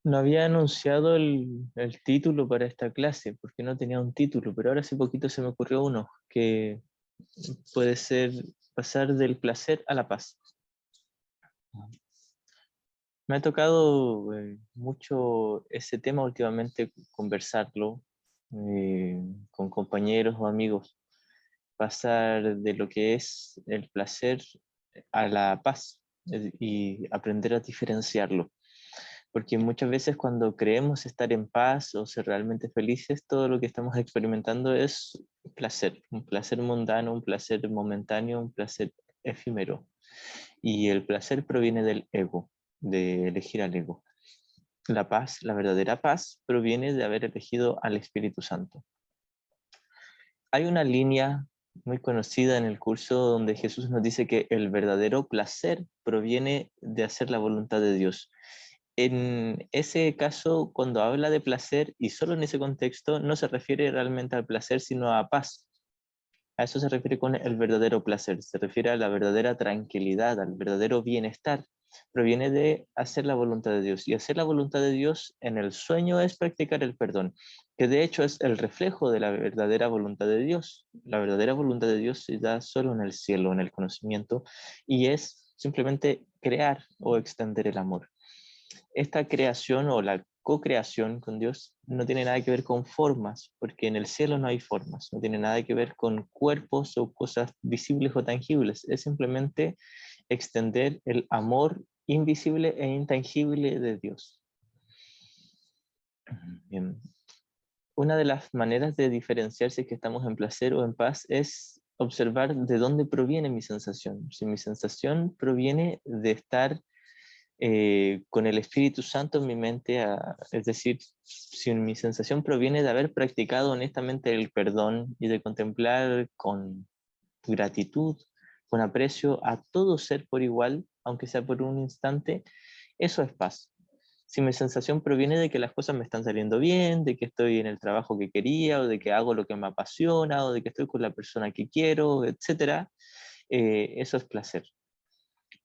No había anunciado el título para esta clase, porque no tenía un título, pero ahora hace poquito se me ocurrió uno, que puede ser pasar del placer a la paz. Me ha tocado mucho ese tema últimamente, conversarlo con compañeros o amigos, pasar de lo que es el placer a la paz y aprender a diferenciarlo. Porque muchas veces cuando creemos estar en paz o ser realmente felices, todo lo que estamos experimentando es placer, un placer mundano, un placer momentáneo, un placer efímero. Y el placer proviene del ego, de elegir al ego. La paz, la verdadera paz, proviene de haber elegido al Espíritu Santo. Hay una línea muy conocida en el curso donde Jesús nos dice que el verdadero placer proviene de hacer la voluntad de Dios. En ese caso, cuando habla de placer, y solo en ese contexto, no se refiere realmente al placer, sino a paz. A eso se refiere con el verdadero placer, se refiere a la verdadera tranquilidad, al verdadero bienestar. Proviene de hacer la voluntad de Dios. Y hacer la voluntad de Dios en el sueño es practicar el perdón, que de hecho es el reflejo de la verdadera voluntad de Dios. La verdadera voluntad de Dios se da solo en el cielo, en el conocimiento, y es simplemente crear o extender el amor. Esta creación o la co-creación con Dios no tiene nada que ver con formas, porque en el cielo no hay formas, no tiene nada que ver con cuerpos o cosas visibles o tangibles, es simplemente extender el amor invisible e intangible de Dios. Bien. Una de las maneras de diferenciar si es que estamos en placer o en paz es observar de dónde proviene mi sensación. Si mi sensación proviene de estar con el Espíritu Santo en mi mente, es decir, si mi sensación proviene de haber practicado honestamente el perdón y de contemplar con gratitud, con aprecio a todo ser por igual, aunque sea por un instante, eso es paz. Si mi sensación proviene de que las cosas me están saliendo bien, de que estoy en el trabajo que quería, o de que hago lo que me apasiona, o de que estoy con la persona que quiero, etc., eso es placer.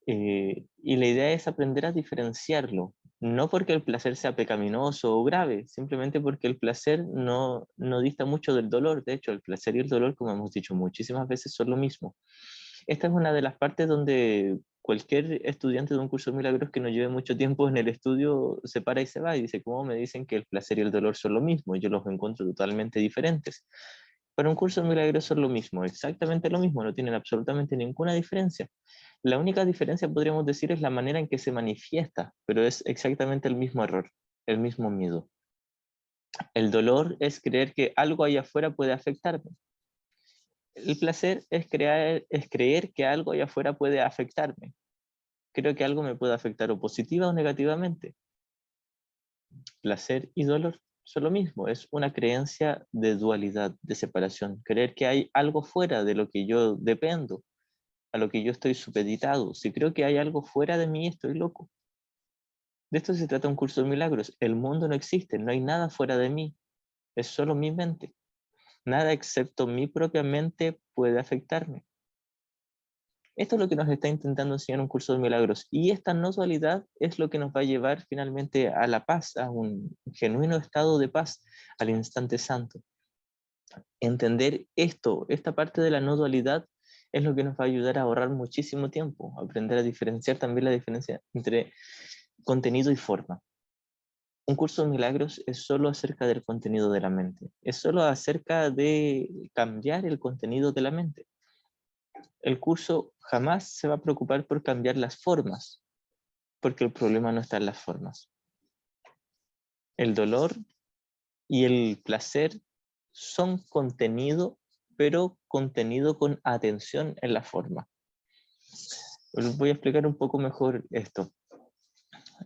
Y la idea es aprender a diferenciarlo, no porque el placer sea pecaminoso o grave, simplemente porque el placer no dista mucho del dolor. De hecho, el placer y el dolor, como hemos dicho muchísimas veces, son lo mismo. Esta es una de las partes donde cualquier estudiante de un curso de milagros que no lleve mucho tiempo en el estudio se para y se va y dice, ¿cómo me dicen que el placer y el dolor son lo mismo? Yo los encuentro totalmente diferentes. Para un curso de milagros son lo mismo, exactamente lo mismo, no tienen absolutamente ninguna diferencia. La única diferencia, podríamos decir, es la manera en que se manifiesta, pero es exactamente el mismo error, el mismo miedo. El dolor es creer que algo allá afuera puede afectarme. El placer es creer que algo allá afuera puede afectarme. Creo que algo me puede afectar o positiva o negativamente. Placer y dolor son lo mismo, es una creencia de dualidad, de separación. Creer que hay algo fuera de lo que yo dependo, a lo que yo estoy supeditado. Si creo que hay algo fuera de mí, estoy loco. De esto se trata un curso de milagros. El mundo no existe, no hay nada fuera de mí, es solo mi mente. Nada excepto mi propia mente puede afectarme. Esto es lo que nos está intentando enseñar un curso de milagros. Y esta no dualidad es lo que nos va a llevar finalmente a la paz, a un genuino estado de paz, al instante santo. Entender esto, esta parte de la no dualidad, es lo que nos va a ayudar a ahorrar muchísimo tiempo, aprender a diferenciar también la diferencia entre contenido y forma. Un curso de milagros es solo acerca del contenido de la mente, es solo acerca de cambiar el contenido de la mente. El curso jamás se va a preocupar por cambiar las formas, porque el problema no está en las formas. El dolor y el placer son contenido, pero contenido con atención en la forma. Les voy a explicar un poco mejor esto.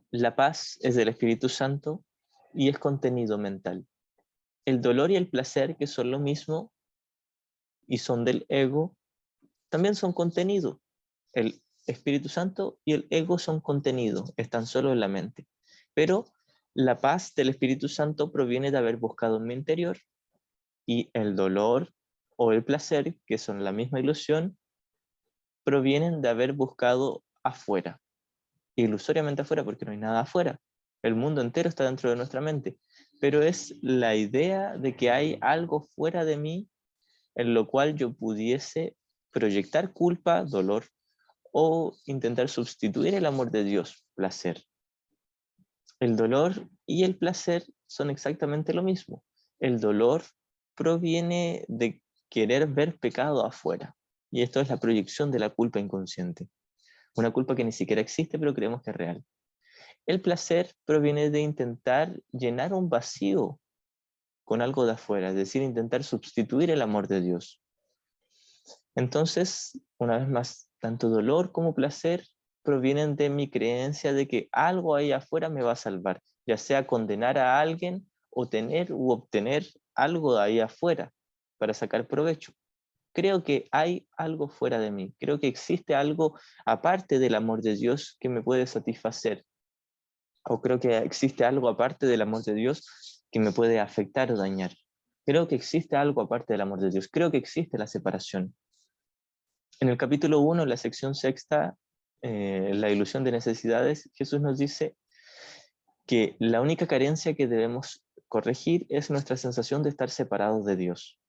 La paz es del Espíritu Santo y es contenido mental. El dolor y el placer, que son lo mismo y son del ego, también son contenido. El Espíritu Santo y el ego son contenido, están solo en la mente. Pero la paz del Espíritu Santo proviene de haber buscado en mi interior, y el dolor o el placer, que son la misma ilusión, provienen de haber buscado afuera, ilusoriamente afuera, porque no hay nada afuera. El mundo entero está dentro de nuestra mente, pero es la idea de que hay algo fuera de mí en lo cual yo pudiese proyectar culpa, dolor, o intentar sustituir el amor de Dios, placer. El dolor y el placer son exactamente lo mismo. El dolor proviene de querer ver pecado afuera, y esto es la proyección de la culpa inconsciente. Una culpa que ni siquiera existe, pero creemos que es real. El placer proviene de intentar llenar un vacío con algo de afuera, es decir, intentar sustituir el amor de Dios. Entonces, una vez más, tanto dolor como placer provienen de mi creencia de que algo ahí afuera me va a salvar, ya sea condenar a alguien o tener u obtener algo de ahí afuera para sacar provecho. Creo que hay algo fuera de mí, creo que existe algo aparte del amor de Dios que me puede satisfacer, o creo que existe algo aparte del amor de Dios que me puede afectar o dañar. Creo que existe algo aparte del amor de Dios, creo que existe la separación. En el capítulo 1, la sección sexta, la ilusión de necesidades, Jesús nos dice que la única carencia que debemos corregir es nuestra sensación de estar separados de Dios.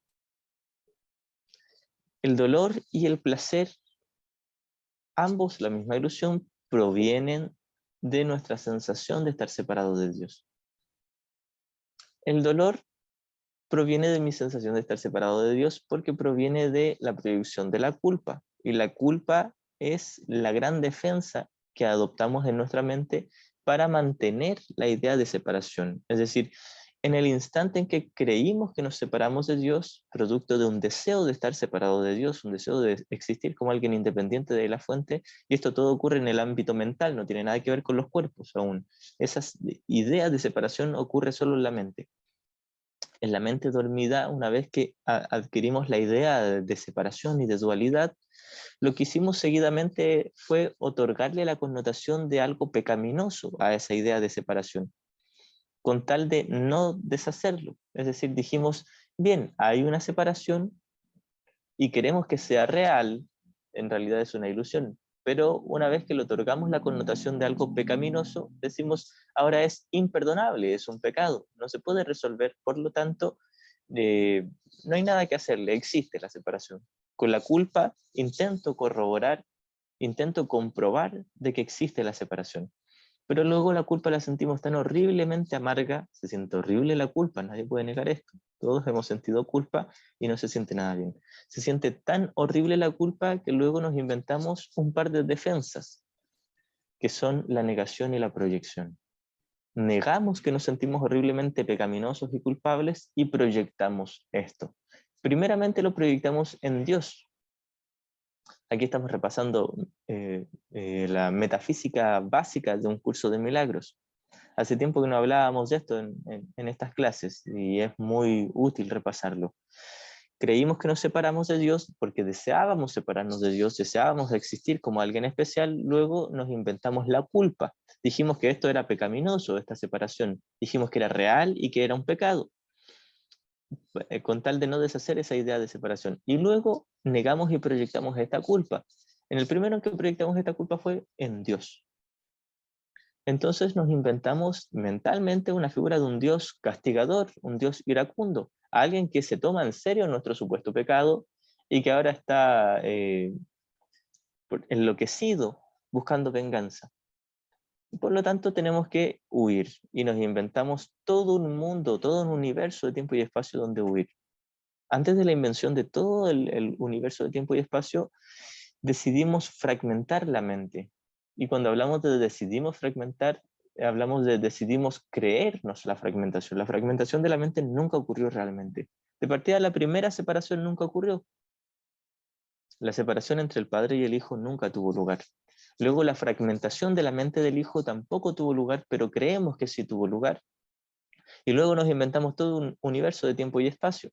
El dolor y el placer, ambos la misma ilusión, provienen de nuestra sensación de estar separados de Dios. El dolor proviene de mi sensación de estar separado de Dios porque proviene de la proyección de la culpa. Y la culpa es la gran defensa que adoptamos en nuestra mente para mantener la idea de separación. Es decir, en el instante en que creímos que nos separamos de Dios, producto de un deseo de estar separado de Dios, un deseo de existir como alguien independiente de la fuente, y esto todo ocurre en el ámbito mental, no tiene nada que ver con los cuerpos aún. Esas ideas de separación ocurren solo en la mente. En la mente dormida, una vez que adquirimos la idea de separación y de dualidad, lo que hicimos seguidamente fue otorgarle la connotación de algo pecaminoso a esa idea de separación, con tal de no deshacerlo. Es decir, dijimos, bien, hay una separación y queremos que sea real, en realidad es una ilusión. Pero una vez que le otorgamos la connotación de algo pecaminoso, decimos, ahora es imperdonable, es un pecado, no se puede resolver, por lo tanto, eh, no hay nada que hacerle, existe la separación. Con la culpa intento corroborar, intento comprobar de que existe la separación. Pero luego la culpa la sentimos tan horriblemente amarga, se siente horrible la culpa, nadie puede negar esto. Todos hemos sentido culpa y no se siente nada bien. Se siente tan horrible la culpa que luego nos inventamos un par de defensas, que son la negación y la proyección. Negamos que nos sentimos horriblemente pecaminosos y culpables y proyectamos esto. Primeramente lo proyectamos en Dios. Aquí estamos repasando la metafísica básica de un curso de milagros. Hace tiempo que no hablábamos de esto en estas clases y es muy útil repasarlo. Creímos que nos separamos de Dios porque deseábamos separarnos de Dios, deseábamos existir como alguien especial, luego nos inventamos la culpa. Dijimos que esto era pecaminoso, esta separación. Dijimos que era real y que era un pecado, con tal de no deshacer esa idea de separación. Y luego negamos y proyectamos esta culpa. En el primero en que proyectamos esta culpa fue en Dios. Entonces nos inventamos mentalmente una figura de un Dios castigador, un Dios iracundo, alguien que se toma en serio nuestro supuesto pecado y que ahora está enloquecido buscando venganza. Por lo tanto, tenemos que huir y nos inventamos todo un mundo, todo un universo de tiempo y espacio donde huir. Antes de la invención de todo el universo de tiempo y espacio, decidimos fragmentar la mente. Y cuando hablamos de decidimos fragmentar, hablamos de decidimos creernos la fragmentación. La fragmentación de la mente nunca ocurrió realmente. De partida, la primera separación nunca ocurrió. La separación entre el padre y el hijo nunca tuvo lugar. Luego, la fragmentación de la mente del hijo tampoco tuvo lugar, pero creemos que sí tuvo lugar. Y luego nos inventamos todo un universo de tiempo y espacio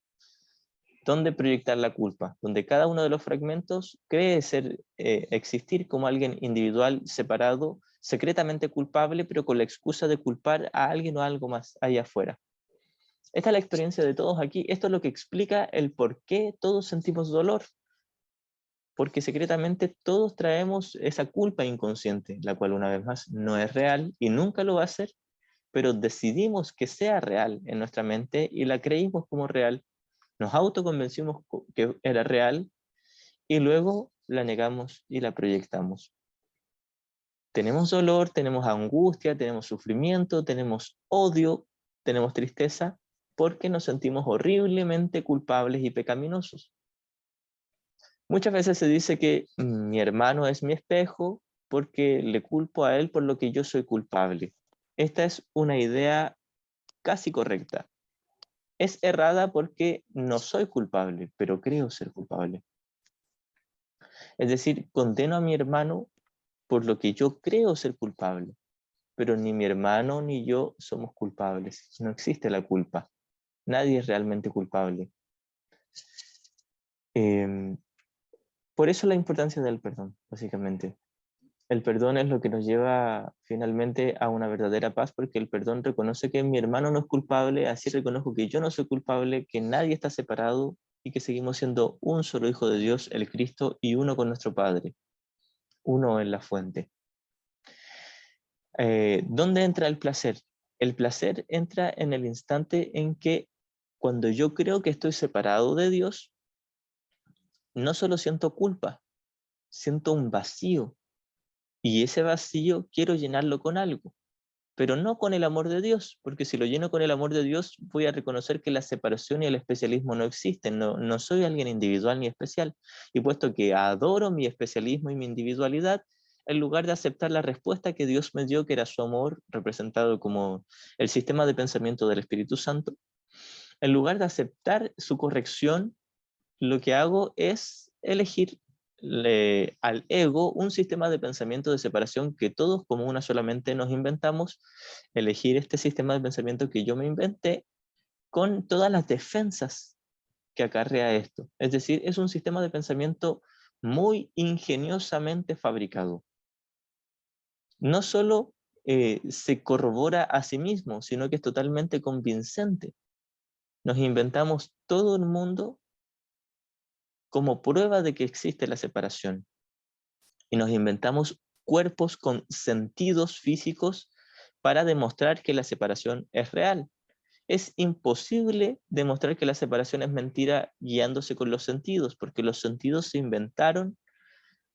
donde proyectar la culpa, donde cada uno de los fragmentos cree existir como alguien individual, separado, secretamente culpable, pero con la excusa de culpar a alguien o a algo más allá afuera. Esta es la experiencia de todos aquí. Esto es lo que explica el por qué todos sentimos dolor. Porque secretamente todos traemos esa culpa inconsciente, la cual una vez más no es real y nunca lo va a ser, pero decidimos que sea real en nuestra mente y la creímos como real, nos autoconvencimos que era real y luego la negamos y la proyectamos. Tenemos dolor, tenemos angustia, tenemos sufrimiento, tenemos odio, tenemos tristeza, porque nos sentimos horriblemente culpables y pecaminosos. Muchas veces se dice que mi hermano es mi espejo porque le culpo a él por lo que yo soy culpable. Esta es una idea casi correcta. Es errada porque no soy culpable, pero creo ser culpable. Es decir, condeno a mi hermano por lo que yo creo ser culpable, pero ni mi hermano ni yo somos culpables. No existe la culpa. Nadie es realmente culpable. Por eso la importancia del perdón, básicamente. El perdón es lo que nos lleva finalmente a una verdadera paz, porque el perdón reconoce que mi hermano no es culpable, así reconozco que yo no soy culpable, que nadie está separado y que seguimos siendo un solo Hijo de Dios, el Cristo, y uno con nuestro Padre, uno en la fuente. ¿Dónde entra el placer? El placer entra en el instante en que cuando yo creo que estoy separado de Dios, no solo siento culpa, siento un vacío. Y ese vacío quiero llenarlo con algo, pero no con el amor de Dios, porque si lo lleno con el amor de Dios, voy a reconocer que la separación y el especialismo no existen, no soy alguien individual ni especial. Y puesto que adoro mi especialismo y mi individualidad, en lugar de aceptar la respuesta que Dios me dio, que era su amor, representado como el sistema de pensamiento del Espíritu Santo, en lugar de aceptar su corrección, lo que hago es elegir al ego un sistema de pensamiento de separación que todos como una solamente nos inventamos, elegir este sistema de pensamiento que yo me inventé con todas las defensas que acarrea esto. Es decir, es un sistema de pensamiento muy ingeniosamente fabricado. No solo se corrobora a sí mismo, sino que es totalmente convincente. Nos inventamos todo el mundo como prueba de que existe la separación. Y nos inventamos cuerpos con sentidos físicos para demostrar que la separación es real. Es imposible demostrar que la separación es mentira guiándose con los sentidos, porque los sentidos se inventaron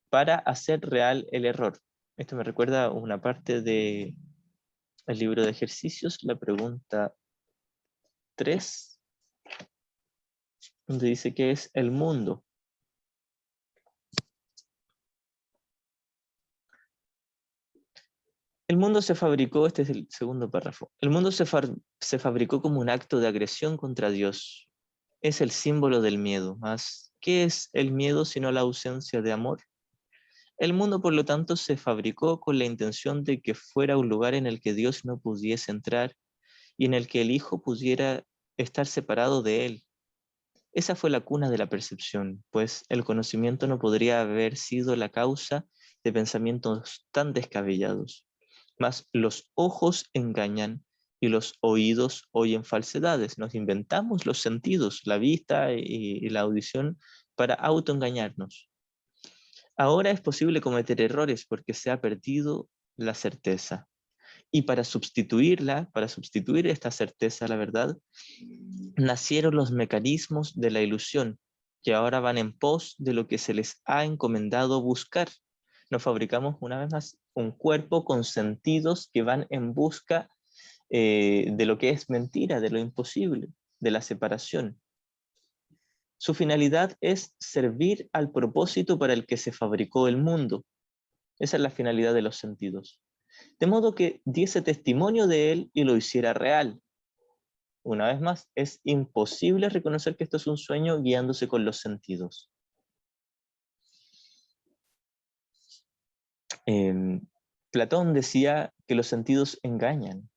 para hacer real el error. Esto me recuerda una parte del libro de ejercicios, la pregunta 3, donde dice que es el mundo. El mundo se fabricó, este es el segundo párrafo, el mundo se fabricó como un acto de agresión contra Dios. Es el símbolo del miedo. Mas, ¿qué es el miedo sino la ausencia de amor? El mundo, por lo tanto, se fabricó con la intención de que fuera un lugar en el que Dios no pudiese entrar y en el que el Hijo pudiera estar separado de él. Esa fue la cuna de la percepción, pues el conocimiento no podría haber sido la causa de pensamientos tan descabellados. Mas los ojos engañan y los oídos oyen falsedades. Nos inventamos los sentidos, la vista y la audición, para autoengañarnos. Ahora es posible cometer errores porque se ha perdido la certeza. Y para sustituir esta certeza, la verdad, nacieron los mecanismos de la ilusión, que ahora van en pos de lo que se les ha encomendado buscar. Nos fabricamos una vez más un cuerpo con sentidos que van en busca de lo que es mentira, de lo imposible, de la separación. Su finalidad es servir al propósito para el que se fabricó el mundo. Esa es la finalidad de los sentidos. De modo que diese testimonio de él y lo hiciera real. Una vez más, es imposible reconocer que esto es un sueño guiándose con los sentidos. Platón decía que los sentidos engañan.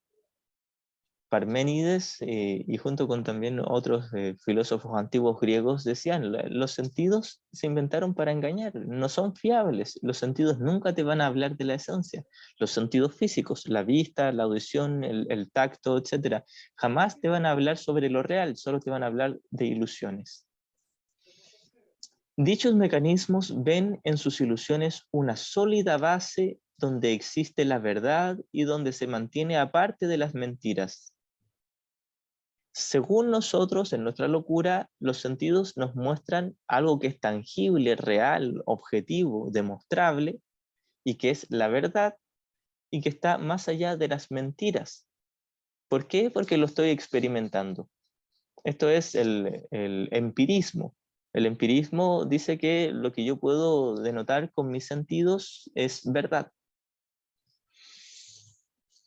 Parménides y junto con también otros filósofos antiguos griegos decían, los sentidos se inventaron para engañar, no son fiables, los sentidos nunca te van a hablar de la esencia. Los sentidos físicos, la vista, la audición, el tacto, etc., jamás te van a hablar sobre lo real, solo te van a hablar de ilusiones. Dichos mecanismos ven en sus ilusiones una sólida base donde existe la verdad y donde se mantiene aparte de las mentiras. Según nosotros, en nuestra locura, los sentidos nos muestran algo que es tangible, real, objetivo, demostrable, y que es la verdad, y que está más allá de las mentiras. ¿Por qué? Porque lo estoy experimentando. Esto es el empirismo. El empirismo dice que lo que yo puedo denotar con mis sentidos es verdad.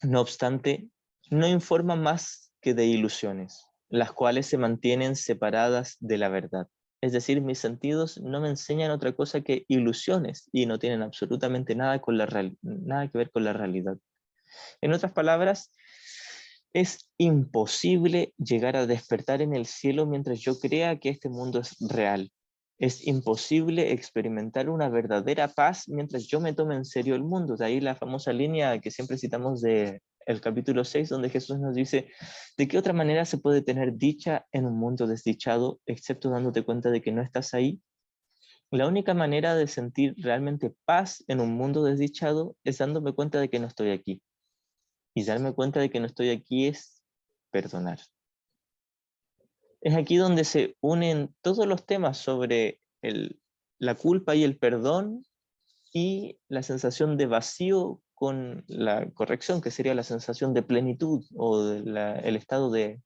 No obstante, no informa más que de ilusiones, las cuales se mantienen separadas de la verdad. Es decir, mis sentidos no me enseñan otra cosa que ilusiones y no tienen absolutamente nada que ver con la realidad. En otras palabras, es imposible llegar a despertar en el cielo mientras yo crea que este mundo es real. Es imposible experimentar una verdadera paz mientras yo me tome en serio el mundo. De ahí la famosa línea que siempre citamos de el capítulo 6, donde Jesús nos dice, ¿de qué otra manera se puede tener dicha en un mundo desdichado, excepto dándote cuenta de que no estás ahí? La única manera de sentir realmente paz en un mundo desdichado es dándome cuenta de que no estoy aquí. Y darme cuenta de que no estoy aquí es perdonar. Es aquí donde se unen todos los temas sobre la culpa y el perdón y la sensación de vacío con la corrección, que sería la sensación de plenitud o el estado de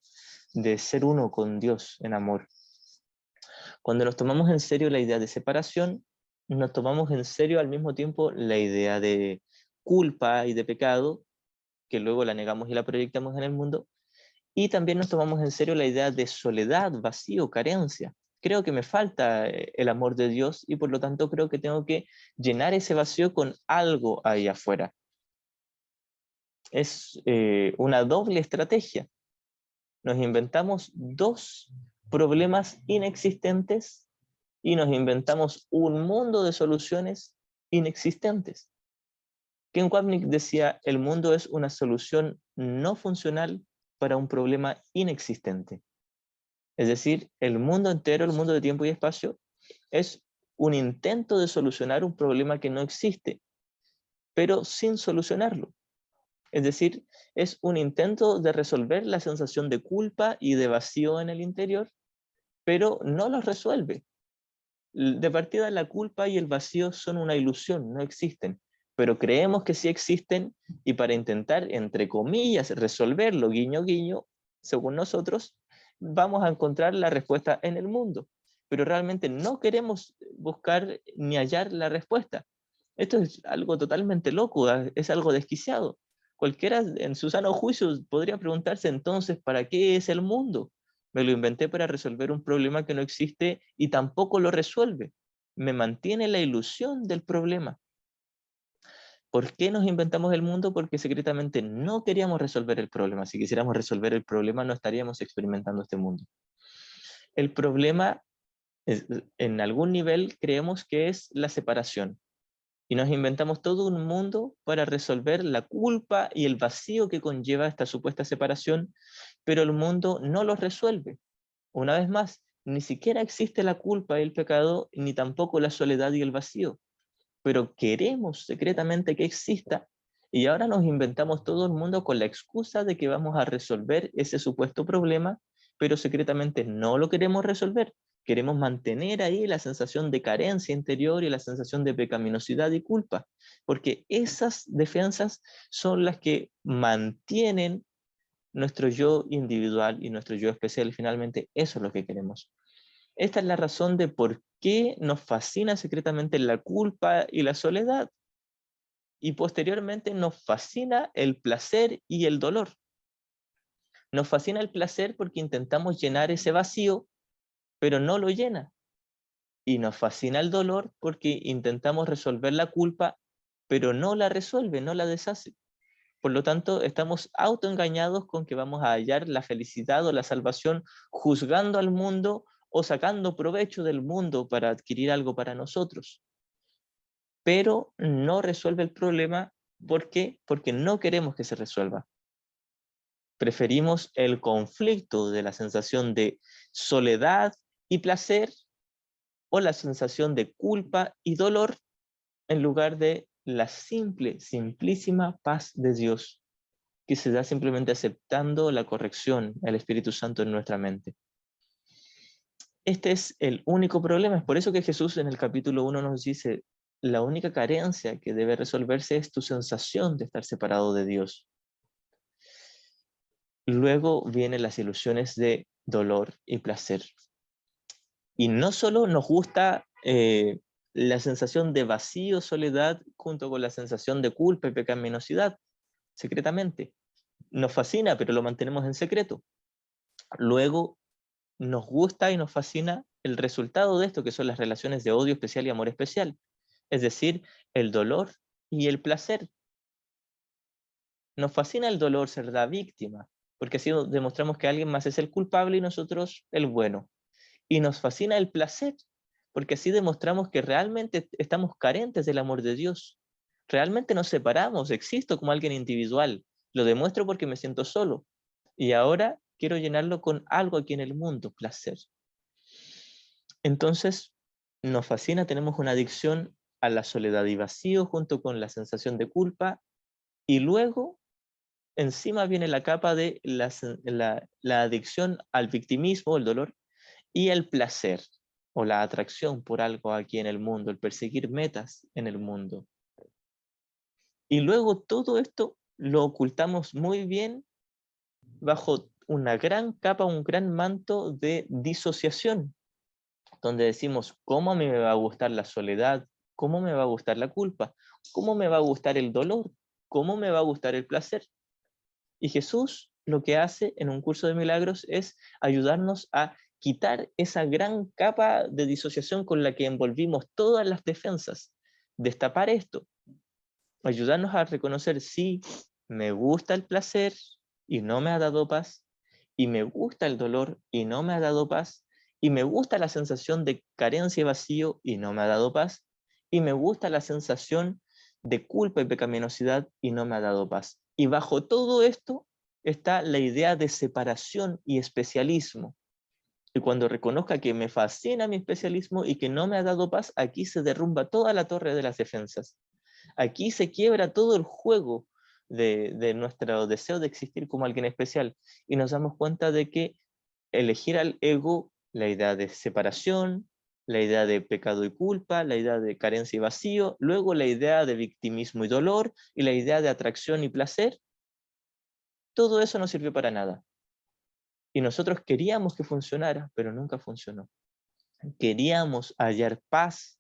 ser uno con Dios en amor. Cuando nos tomamos en serio la idea de separación, nos tomamos en serio al mismo tiempo la idea de culpa y de pecado, que luego la negamos y la proyectamos en el mundo, y también nos tomamos en serio la idea de soledad, vacío, carencia. Creo que me falta el amor de Dios y por lo tanto creo que tengo que llenar ese vacío con algo ahí afuera. Es una doble estrategia. Nos inventamos dos problemas inexistentes y nos inventamos un mundo de soluciones inexistentes. Ken Wapnick decía, el mundo es una solución no funcional para un problema inexistente. Es decir, el mundo entero, el mundo de tiempo y espacio, es un intento de solucionar un problema que no existe, pero sin solucionarlo. Es decir, es un intento de resolver la sensación de culpa y de vacío en el interior, pero no los resuelve. De partida, la culpa y el vacío son una ilusión, no existen, pero creemos que sí existen y para intentar, entre comillas, resolverlo, guiño, guiño, según nosotros, vamos a encontrar la respuesta en el mundo, pero realmente no queremos buscar ni hallar la respuesta. Esto es algo totalmente loco, es algo desquiciado. Cualquiera en su sano juicio podría preguntarse entonces, ¿para qué es el mundo? Me lo inventé para resolver un problema que no existe y tampoco lo resuelve. Me mantiene la ilusión del problema. ¿Por qué nos inventamos el mundo? Porque secretamente no queríamos resolver el problema. Si quisiéramos resolver el problema, no estaríamos experimentando este mundo. El problema, en algún nivel, creemos que es la separación. Y nos inventamos todo un mundo para resolver la culpa y el vacío que conlleva esta supuesta separación, pero el mundo no lo resuelve. Una vez más, ni siquiera existe la culpa y el pecado, ni tampoco la soledad y el vacío, pero queremos secretamente que exista y ahora nos inventamos todo el mundo con la excusa de que vamos a resolver ese supuesto problema, pero secretamente no lo queremos resolver. Queremos mantener ahí la sensación de carencia interior y la sensación de pecaminosidad y culpa, porque esas defensas son las que mantienen nuestro yo individual y nuestro yo especial. Finalmente, eso es lo que queremos. Esta es la razón de por qué nos fascina secretamente la culpa y la soledad. Y posteriormente nos fascina el placer y el dolor. Nos fascina el placer porque intentamos llenar ese vacío, pero no lo llena. Y nos fascina el dolor porque intentamos resolver la culpa, pero no la resuelve, no la deshace. Por lo tanto, estamos autoengañados con que vamos a hallar la felicidad o la salvación juzgando al mundo o sacando provecho del mundo para adquirir algo para nosotros. Pero no resuelve el problema. ¿Por qué? Porque no queremos que se resuelva. Preferimos el conflicto de la sensación de soledad y placer o la sensación de culpa y dolor en lugar de la simplísima paz de Dios, que se da simplemente aceptando la corrección, el Espíritu Santo en nuestra mente. Este es el único problema. Es por eso que Jesús en el capítulo 1 nos dice, la única carencia que debe resolverse es tu sensación de estar separado de Dios. Luego vienen las ilusiones de dolor y placer. Y no solo nos gusta la sensación de vacío, soledad, junto con la sensación de culpa y pecaminosidad, secretamente. Nos fascina, pero lo mantenemos en secreto. Luego nos gusta y nos fascina el resultado de esto, que son las relaciones de odio especial y amor especial. Es decir, el dolor y el placer. Nos fascina el dolor, ser la víctima, porque así demostramos que alguien más es el culpable y nosotros el bueno. Y nos fascina el placer, porque así demostramos que realmente estamos carentes del amor de Dios. Realmente nos separamos, existo como alguien individual. Lo demuestro porque me siento solo. Y ahora quiero llenarlo con algo aquí en el mundo, placer. Entonces, nos fascina, tenemos una adicción a la soledad y vacío junto con la sensación de culpa. Y luego, encima viene la capa de la adicción al victimismo, el dolor, y el placer o la atracción por algo aquí en el mundo, el perseguir metas en el mundo. Y luego todo esto lo ocultamos muy bien bajo una gran capa, un gran manto de disociación, donde decimos, ¿cómo a mí me va a gustar la soledad? ¿Cómo me va a gustar la culpa? ¿Cómo me va a gustar el dolor? ¿Cómo me va a gustar el placer? Y Jesús lo que hace en un curso de milagros es ayudarnos a quitar esa gran capa de disociación con la que envolvimos todas las defensas, destapar esto, ayudarnos a reconocer si me gusta el placer y no me ha dado paz, y me gusta el dolor y no me ha dado paz, y me gusta la sensación de carencia y vacío y no me ha dado paz, y me gusta la sensación de culpa y pecaminosidad y no me ha dado paz. Y bajo todo esto está la idea de separación y especialismo. Y cuando reconozca que me fascina mi especialismo y que no me ha dado paz, aquí se derrumba toda la torre de las defensas. Aquí se quiebra todo el juego de nuestro deseo de existir como alguien especial y nos damos cuenta de que elegir al ego, la idea de separación, la idea de pecado y culpa, la idea de carencia y vacío, luego la idea de victimismo y dolor y la idea de atracción y placer, todo eso no sirvió para nada. Y nosotros queríamos que funcionara, pero nunca funcionó. Queríamos hallar paz,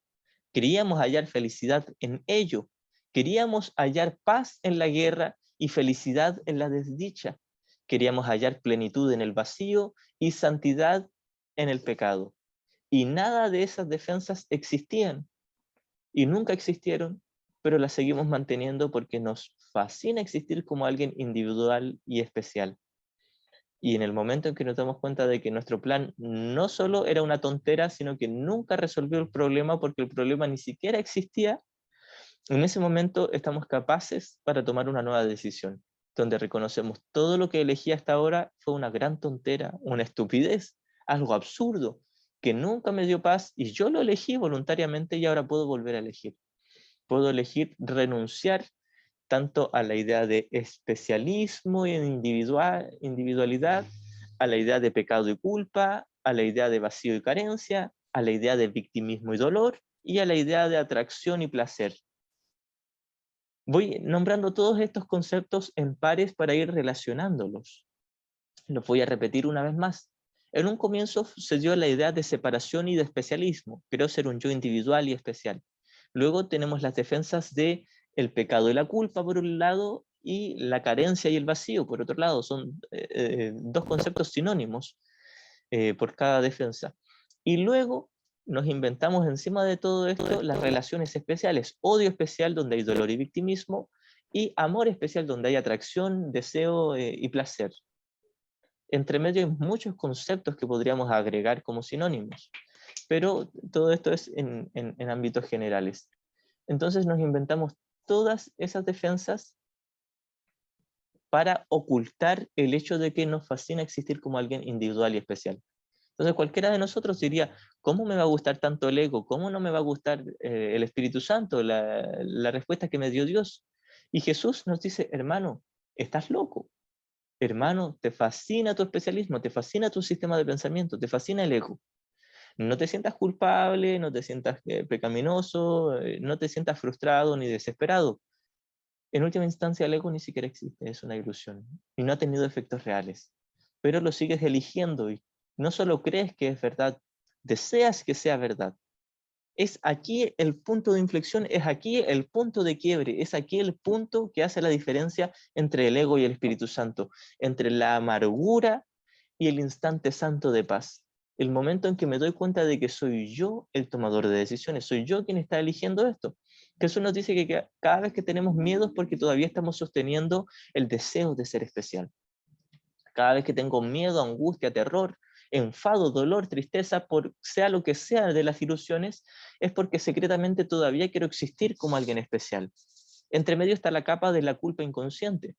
queríamos hallar felicidad en ello, queríamos hallar paz en la guerra y felicidad en la desdicha, queríamos hallar plenitud en el vacío y santidad en el pecado. Y nada de esas defensas existían y nunca existieron, pero las seguimos manteniendo porque nos fascina existir como alguien individual y especial. Y en el momento en que nos damos cuenta de que nuestro plan no solo era una tontera, sino que nunca resolvió el problema porque el problema ni siquiera existía, en ese momento estamos capaces para tomar una nueva decisión, donde reconocemos todo lo que elegí hasta ahora fue una gran tontera, una estupidez, algo absurdo, que nunca me dio paz y yo lo elegí voluntariamente y ahora puedo volver a elegir. Puedo elegir renunciar tanto a la idea de especialismo y individualidad, a la idea de pecado y culpa, a la idea de vacío y carencia, a la idea de victimismo y dolor, y a la idea de atracción y placer. Voy nombrando todos estos conceptos en pares para ir relacionándolos. Los voy a repetir una vez más. En un comienzo se dio la idea de separación y de especialismo. Creo ser un yo individual y especial. Luego tenemos las defensas de el pecado y la culpa por un lado y la carencia y el vacío por otro lado. Son dos conceptos sinónimos por cada defensa. Y luego nos inventamos encima de todo esto las relaciones especiales. Odio especial donde hay dolor y victimismo y amor especial donde hay atracción, deseo y placer. Entre medio hay muchos conceptos que podríamos agregar como sinónimos, pero todo esto es en ámbitos generales. Entonces nos inventamos todas esas defensas para ocultar el hecho de que nos fascina existir como alguien individual y especial. Entonces cualquiera de nosotros diría, ¿cómo me va a gustar tanto el ego? ¿Cómo no me va a gustar el Espíritu Santo? La respuesta que me dio Dios. Y Jesús nos dice, hermano, estás loco. Hermano, te fascina tu especialismo, te fascina tu sistema de pensamiento, te fascina el ego. No te sientas culpable, no te sientas pecaminoso, no te sientas frustrado ni desesperado. En última instancia, el ego ni siquiera existe, es una ilusión y no ha tenido efectos reales. Pero lo sigues eligiendo y no solo crees que es verdad, deseas que sea verdad. Es aquí el punto de inflexión, es aquí el punto de quiebre, es aquí el punto que hace la diferencia entre el ego y el Espíritu Santo, entre la amargura y el instante santo de paz. El momento en que me doy cuenta de que soy yo el tomador de decisiones, soy yo quien está eligiendo esto. Jesús nos dice que cada vez que tenemos miedo es porque todavía estamos sosteniendo el deseo de ser especial. Cada vez que tengo miedo, angustia, terror, enfado, dolor, tristeza, por sea lo que sea de las ilusiones, es porque secretamente todavía quiero existir como alguien especial. Entre medio está la capa de la culpa inconsciente.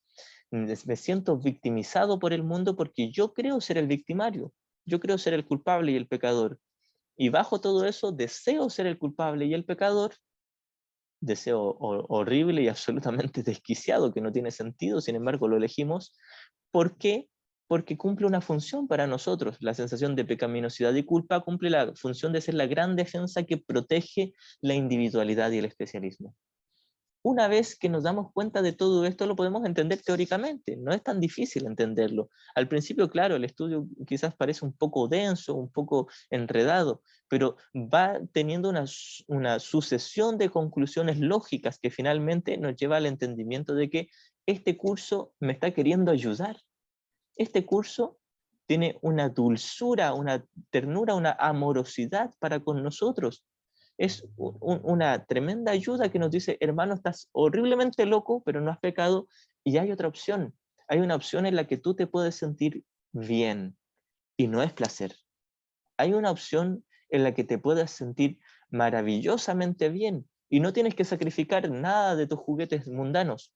Me siento victimizado por el mundo porque yo creo ser el victimario, yo creo ser el culpable y el pecador. Y bajo todo eso deseo ser el culpable y el pecador, deseo horrible y absolutamente desquiciado que no tiene sentido, sin embargo lo elegimos. ¿Por qué? Porque cumple una función para nosotros. La sensación de pecaminosidad y culpa cumple la función de ser la gran defensa que protege la individualidad y el especialismo. Una vez que nos damos cuenta de todo esto, lo podemos entender teóricamente, no es tan difícil entenderlo. Al principio, claro, el estudio quizás parece un poco denso, un poco enredado, pero va teniendo una sucesión de conclusiones lógicas que finalmente nos lleva al entendimiento de que este curso me está queriendo ayudar. Este curso tiene una dulzura, una ternura, una amorosidad para con nosotros. Es una tremenda ayuda que nos dice, hermano, estás horriblemente loco, pero no has pecado, y hay otra opción. Hay una opción en la que tú te puedes sentir bien, y no es placer. Hay una opción en la que te puedas sentir maravillosamente bien, y no tienes que sacrificar nada de tus juguetes mundanos.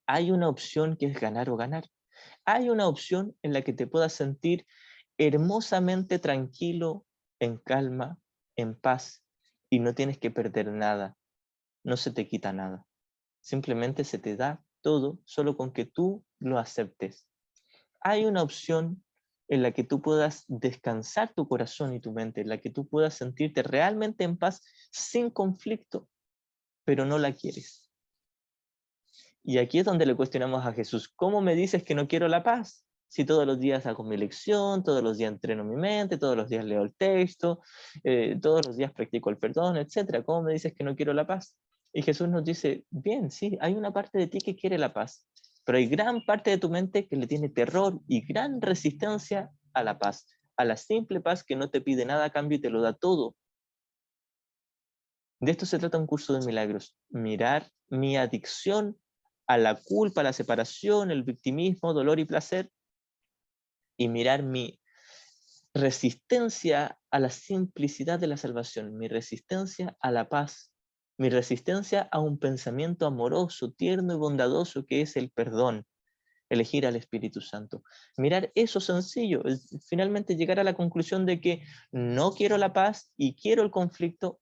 Hay una opción que es ganar o ganar. Hay una opción en la que te puedas sentir hermosamente tranquilo, en calma, en paz, y no tienes que perder nada, no se te quita nada. Simplemente se te da todo solo con que tú lo aceptes. Hay una opción en la que tú puedas descansar tu corazón y tu mente, en la que tú puedas sentirte realmente en paz sin conflicto, pero no la quieres. Y aquí es donde le cuestionamos a Jesús, ¿cómo me dices que no quiero la paz? Si todos los días hago mi lección, todos los días entreno mi mente, todos los días leo el texto, todos los días practico el perdón, etcétera. ¿Cómo me dices que no quiero la paz? Y Jesús nos dice, bien, sí, hay una parte de ti que quiere la paz, pero hay gran parte de tu mente que le tiene terror y gran resistencia a la paz, a la simple paz que no te pide nada a cambio y te lo da todo. De esto se trata un curso de milagros, mirar mi adicción a la culpa, a la separación, el victimismo, dolor y placer, y mirar mi resistencia a la simplicidad de la salvación, mi resistencia a la paz, mi resistencia a un pensamiento amoroso, tierno y bondadoso que es el perdón, elegir al Espíritu Santo. Mirar eso sencillo, finalmente llegar a la conclusión de que no quiero la paz y quiero el conflicto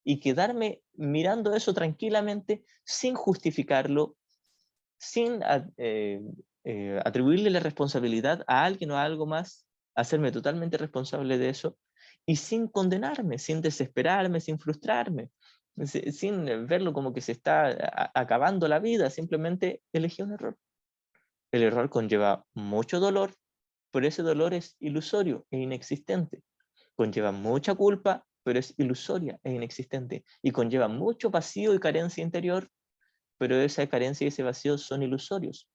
y quedarme mirando eso tranquilamente sin justificarlo, sin atribuirle la responsabilidad a alguien o a algo más, hacerme totalmente responsable de eso y sin condenarme, sin desesperarme, sin frustrarme, sin verlo como que se está acabando la vida, simplemente elegí un error. El error conlleva mucho dolor, pero ese dolor es ilusorio e inexistente. Conlleva mucha culpa, pero es ilusoria e inexistente. Y conlleva mucho vacío y carencia interior, pero esa carencia y ese vacío son ilusorios.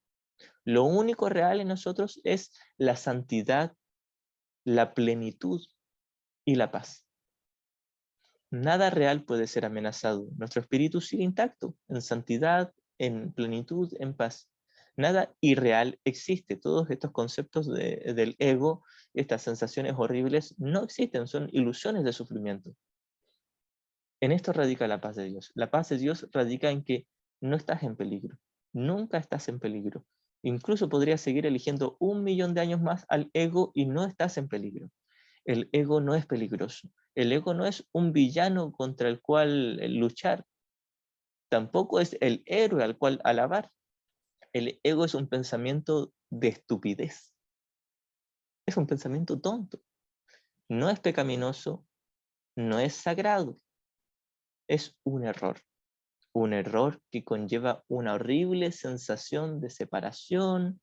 Lo único real en nosotros es la santidad, la plenitud y la paz. Nada real puede ser amenazado. Nuestro espíritu sigue intacto, en santidad, en plenitud, en paz. Nada irreal existe. Todos estos conceptos del ego, estas sensaciones horribles, no existen, son ilusiones de sufrimiento. En esto radica la paz de Dios. La paz de Dios radica en que no estás en peligro. Nunca estás en peligro. Incluso podrías seguir eligiendo 1 millón de años más al ego y no estás en peligro. El ego no es peligroso. El ego no es un villano contra el cual luchar. Tampoco es el héroe al cual alabar. El ego es un pensamiento de estupidez. Es un pensamiento tonto. No es pecaminoso, no es sagrado. Es un error. Un error que conlleva una horrible sensación de separación,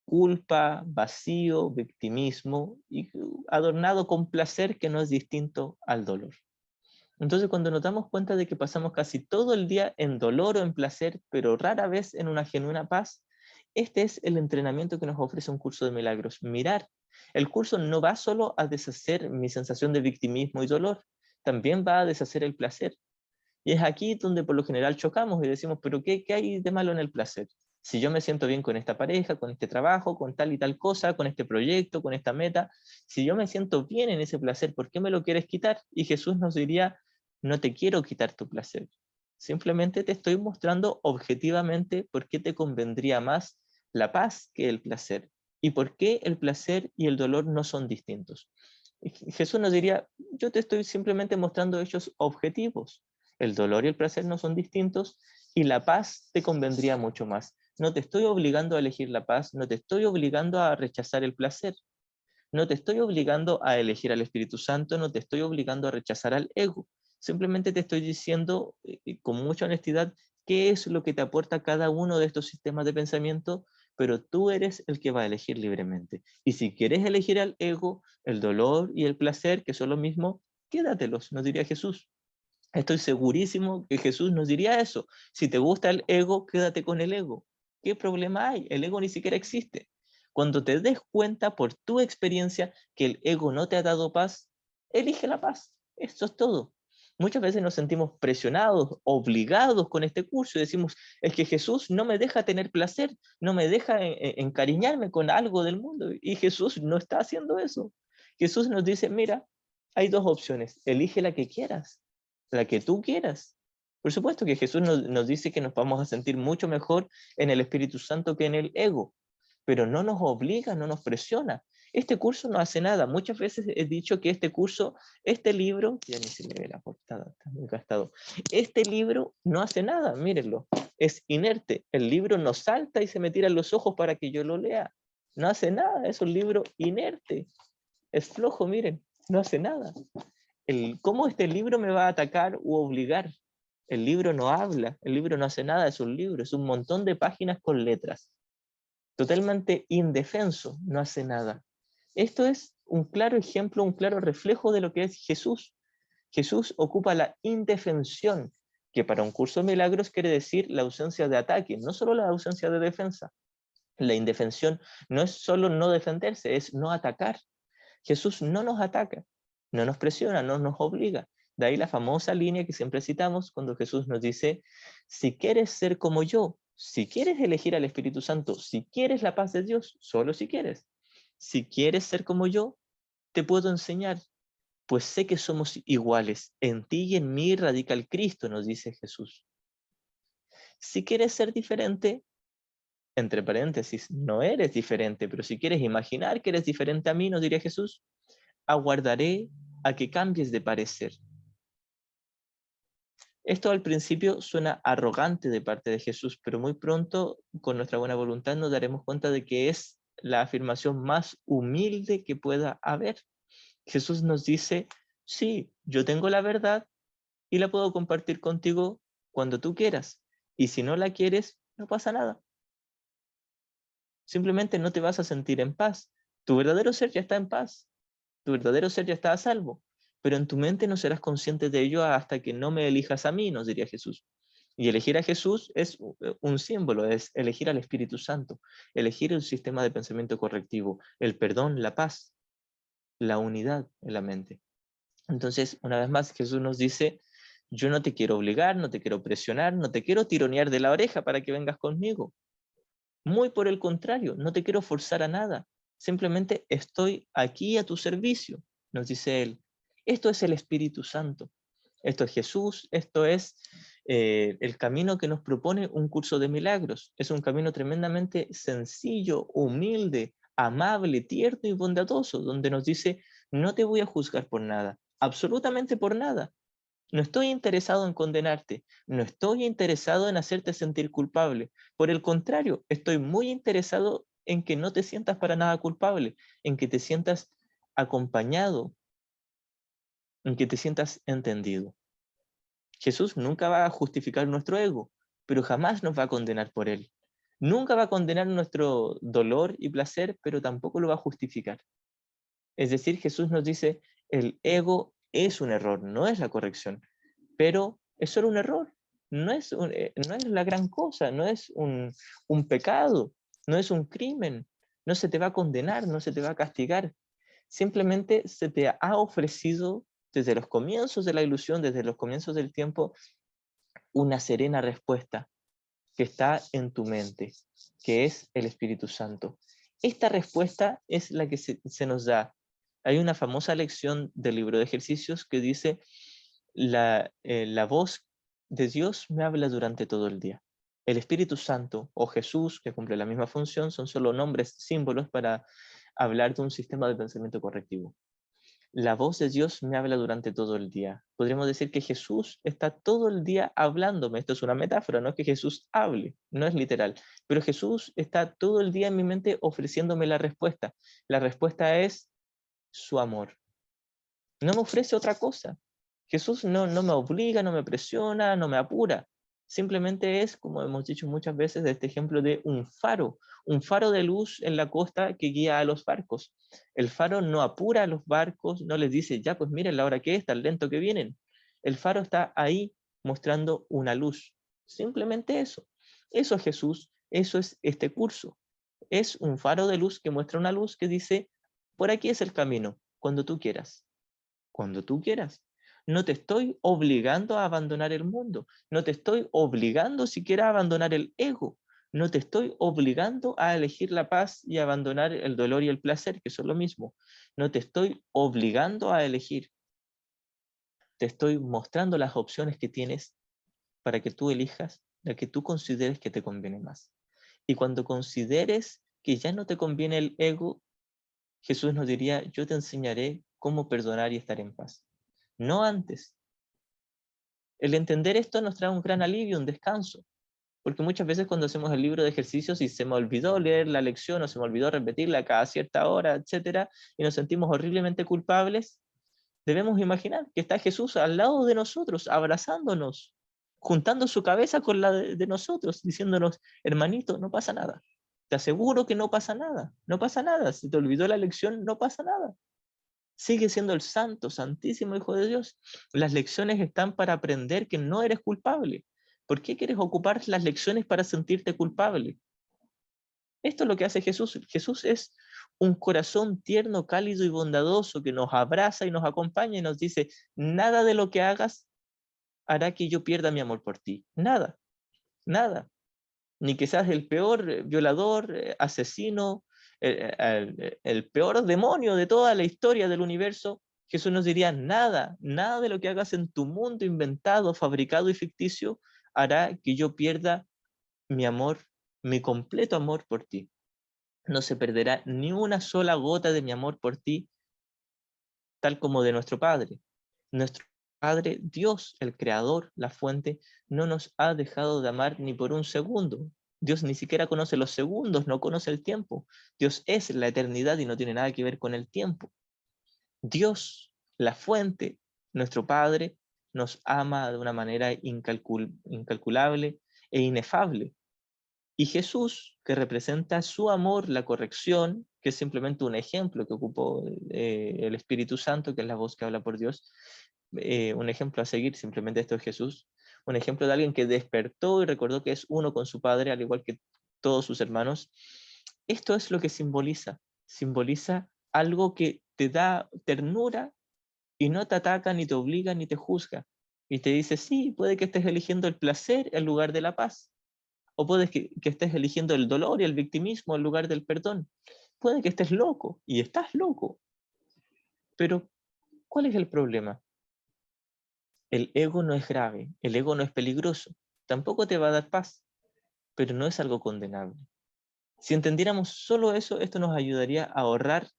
culpa, vacío, victimismo, y adornado con placer que no es distinto al dolor. Entonces, cuando nos damos cuenta de que pasamos casi todo el día en dolor o en placer, pero rara vez en una genuina paz, este es el entrenamiento que nos ofrece un curso de milagros. Mirar. El curso no va solo a deshacer mi sensación de victimismo y dolor, también va a deshacer el placer. Y es aquí donde por lo general chocamos y decimos, pero ¿qué hay de malo en el placer? Si yo me siento bien con esta pareja, con este trabajo, con tal y tal cosa, con este proyecto, con esta meta, si yo me siento bien en ese placer, ¿por qué me lo quieres quitar? Y Jesús nos diría, no te quiero quitar tu placer. Simplemente te estoy mostrando objetivamente por qué te convendría más la paz que el placer. Y por qué el placer y el dolor no son distintos. Y Jesús nos diría, yo te estoy simplemente mostrando hechos objetivos. El dolor y el placer no son distintos y la paz te convendría mucho más. No te estoy obligando a elegir la paz, no te estoy obligando a rechazar el placer, no te estoy obligando a elegir al Espíritu Santo, no te estoy obligando a rechazar al ego. Simplemente te estoy diciendo con mucha honestidad qué es lo que te aporta cada uno de estos sistemas de pensamiento, pero tú eres el que va a elegir libremente. Y si quieres elegir al ego, el dolor y el placer, que son lo mismo, quédatelos, nos diría Jesús. Estoy segurísimo que Jesús nos diría eso. Si te gusta el ego, quédate con el ego. ¿Qué problema hay? El ego ni siquiera existe. Cuando te des cuenta por tu experiencia que el ego no te ha dado paz, elige la paz. Esto es todo. Muchas veces nos sentimos presionados, obligados con este curso y decimos, es que Jesús no me deja tener placer, no me deja encariñarme con algo del mundo. Y Jesús no está haciendo eso. Jesús nos dice, mira, hay dos opciones, elige la que quieras, la que tú quieras. Por supuesto que Jesús nos dice que nos vamos a sentir mucho mejor en el Espíritu Santo que en el ego, pero no nos obliga, no nos presiona. Este curso no hace nada. Muchas veces he dicho que este curso, este libro, ya ni se me ve la portada, está muy gastado. Este libro no hace nada, mírenlo. Es inerte. El libro no salta y se me tira en los ojos para que yo lo lea. No hace nada, es un libro inerte. Es flojo, miren, no hace nada. ¿Cómo este libro me va a atacar u obligar? El libro no habla, el libro no hace nada, es un libro, es un montón de páginas con letras. Totalmente indefenso, no hace nada. Esto es un claro ejemplo, un claro reflejo de lo que es Jesús. Jesús ocupa la indefensión, que para un curso de milagros quiere decir la ausencia de ataque, no solo la ausencia de defensa. La indefensión no es solo no defenderse, es no atacar. Jesús no nos ataca, no nos presiona, no nos obliga. De ahí la famosa línea que siempre citamos cuando Jesús nos dice, si quieres ser como yo, si quieres elegir al Espíritu Santo, si quieres la paz de Dios, solo si quieres. Si quieres ser como yo, te puedo enseñar, pues sé que somos iguales. En ti y en mí radica el Cristo, nos dice Jesús. Si quieres ser diferente, entre paréntesis, no eres diferente, pero si quieres imaginar que eres diferente a mí, nos diría Jesús, aguardaré a que cambies de parecer. Esto al principio suena arrogante de parte de Jesús, pero muy pronto, con nuestra buena voluntad, nos daremos cuenta de que es la afirmación más humilde que pueda haber. Jesús nos dice, sí, yo tengo la verdad y la puedo compartir contigo cuando tú quieras. Y si no la quieres, no pasa nada. Simplemente no te vas a sentir en paz. Tu verdadero ser ya está en paz. Tu verdadero ser ya está a salvo, pero en tu mente no serás consciente de ello hasta que no me elijas a mí, nos diría Jesús. Y elegir a Jesús es un símbolo, es elegir al Espíritu Santo, elegir el sistema de pensamiento correctivo, el perdón, la paz, la unidad en la mente. Entonces, una vez más, Jesús nos dice, yo no te quiero obligar, no te quiero presionar, no te quiero tironear de la oreja para que vengas conmigo. Muy por el contrario, no te quiero forzar a nada. Simplemente estoy aquí a tu servicio, nos dice él. Esto es el Espíritu Santo. Esto es Jesús, esto es el camino que nos propone un curso de milagros. Es un camino tremendamente sencillo, humilde, amable, tierno y bondadoso, donde nos dice, No te voy a juzgar por nada, absolutamente por nada. No estoy interesado en condenarte, no estoy interesado en hacerte sentir culpable. Por el contrario, estoy muy interesado en que no te sientas para nada culpable, en que te sientas acompañado, en que te sientas entendido. Jesús nunca va a justificar nuestro ego, pero jamás nos va a condenar por él. Nunca va a condenar nuestro dolor y placer, pero tampoco lo va a justificar. Es decir, Jesús nos dice, el ego es un error, no es la corrección, pero es solo un error, no es la gran cosa, no es un pecado, no es un crimen, no se te va a condenar, no se te va a castigar, simplemente se te ha ofrecido desde los comienzos de la ilusión, desde los comienzos del tiempo, una serena respuesta que está en tu mente, que es el Espíritu Santo. Esta respuesta es la que se nos da. Hay una famosa lección del libro de ejercicios que dice, la voz de Dios me habla durante todo el día. El Espíritu Santo o Jesús, que cumple la misma función, son solo nombres, símbolos para hablar de un sistema de pensamiento correctivo. La voz de Dios me habla durante todo el día. Podríamos decir que Jesús está todo el día hablándome. Esto es una metáfora, no es que Jesús hable, no es literal. Pero Jesús está todo el día en mi mente ofreciéndome la respuesta. La respuesta es su amor. No me ofrece otra cosa. Jesús no me obliga, no me presiona, no me apura. Simplemente es, como hemos dicho muchas veces, de este ejemplo de un faro de luz en la costa que guía a los barcos. El faro no apura a los barcos, no les dice, ya pues miren la hora que es, tan lento que vienen. El faro está ahí mostrando una luz. Simplemente eso. Eso es Jesús, eso es este curso. Es un faro de luz que muestra una luz que dice, por aquí es el camino, cuando tú quieras. Cuando tú quieras. No te estoy obligando a abandonar el mundo. No te estoy obligando siquiera a abandonar el ego. No te estoy obligando a elegir la paz y a abandonar el dolor y el placer, que son lo mismo. No te estoy obligando a elegir. Te estoy mostrando las opciones que tienes para que tú elijas la que tú consideres que te conviene más. Y cuando consideres que ya no te conviene el ego, Jesús nos diría, yo te enseñaré cómo perdonar y estar en paz. No antes. El entender esto nos trae un gran alivio, un descanso, porque muchas veces cuando hacemos el libro de ejercicios y se me olvidó leer la lección o se me olvidó repetirla cada cierta hora, etcétera, y nos sentimos horriblemente culpables, debemos imaginar que está Jesús al lado de nosotros, abrazándonos, juntando su cabeza con la de nosotros, diciéndonos, hermanito, no pasa nada. Te aseguro que no pasa nada, no pasa nada. Si te olvidó la lección, no pasa nada. Sigue siendo el santo, santísimo Hijo de Dios. Las lecciones están para aprender que no eres culpable. ¿Por qué quieres ocupar las lecciones para sentirte culpable? Esto es lo que hace Jesús. Jesús es un corazón tierno, cálido y bondadoso que nos abraza y nos acompaña y nos dice, nada de lo que hagas hará que yo pierda mi amor por ti. Nada, nada. Ni que seas el peor violador, asesino, el peor demonio de toda la historia del universo, Jesús nos diría, nada, nada de lo que hagas en tu mundo inventado, fabricado y ficticio hará que yo pierda mi amor, mi completo amor por ti. No se perderá ni una sola gota de mi amor por ti, tal como de nuestro Padre. Nuestro Padre, Dios, el Creador, la fuente, no nos ha dejado de amar ni por un segundo. Dios ni siquiera conoce los segundos, no conoce el tiempo. Dios es la eternidad y no tiene nada que ver con el tiempo. Dios, la fuente, nuestro Padre, nos ama de una manera incalculable e inefable. Y Jesús, que representa su amor, la corrección, que es simplemente un ejemplo que ocupó el Espíritu Santo, que es la voz que habla por Dios, un ejemplo a seguir, simplemente esto es Jesús, un ejemplo de alguien que despertó y recordó que es uno con su Padre, al igual que todos sus hermanos. Esto es lo que simboliza algo que te da ternura y no te ataca, ni te obliga, ni te juzga. Y te dice, sí, puede que estés eligiendo el placer en lugar de la paz. O puede que estés eligiendo el dolor y el victimismo en lugar del perdón. Puede que estés loco, y estás loco. Pero, ¿cuál es el problema? El ego no es grave, el ego no es peligroso, tampoco te va a dar paz, pero no es algo condenable. Si entendiéramos solo eso, esto nos ayudaría a ahorrar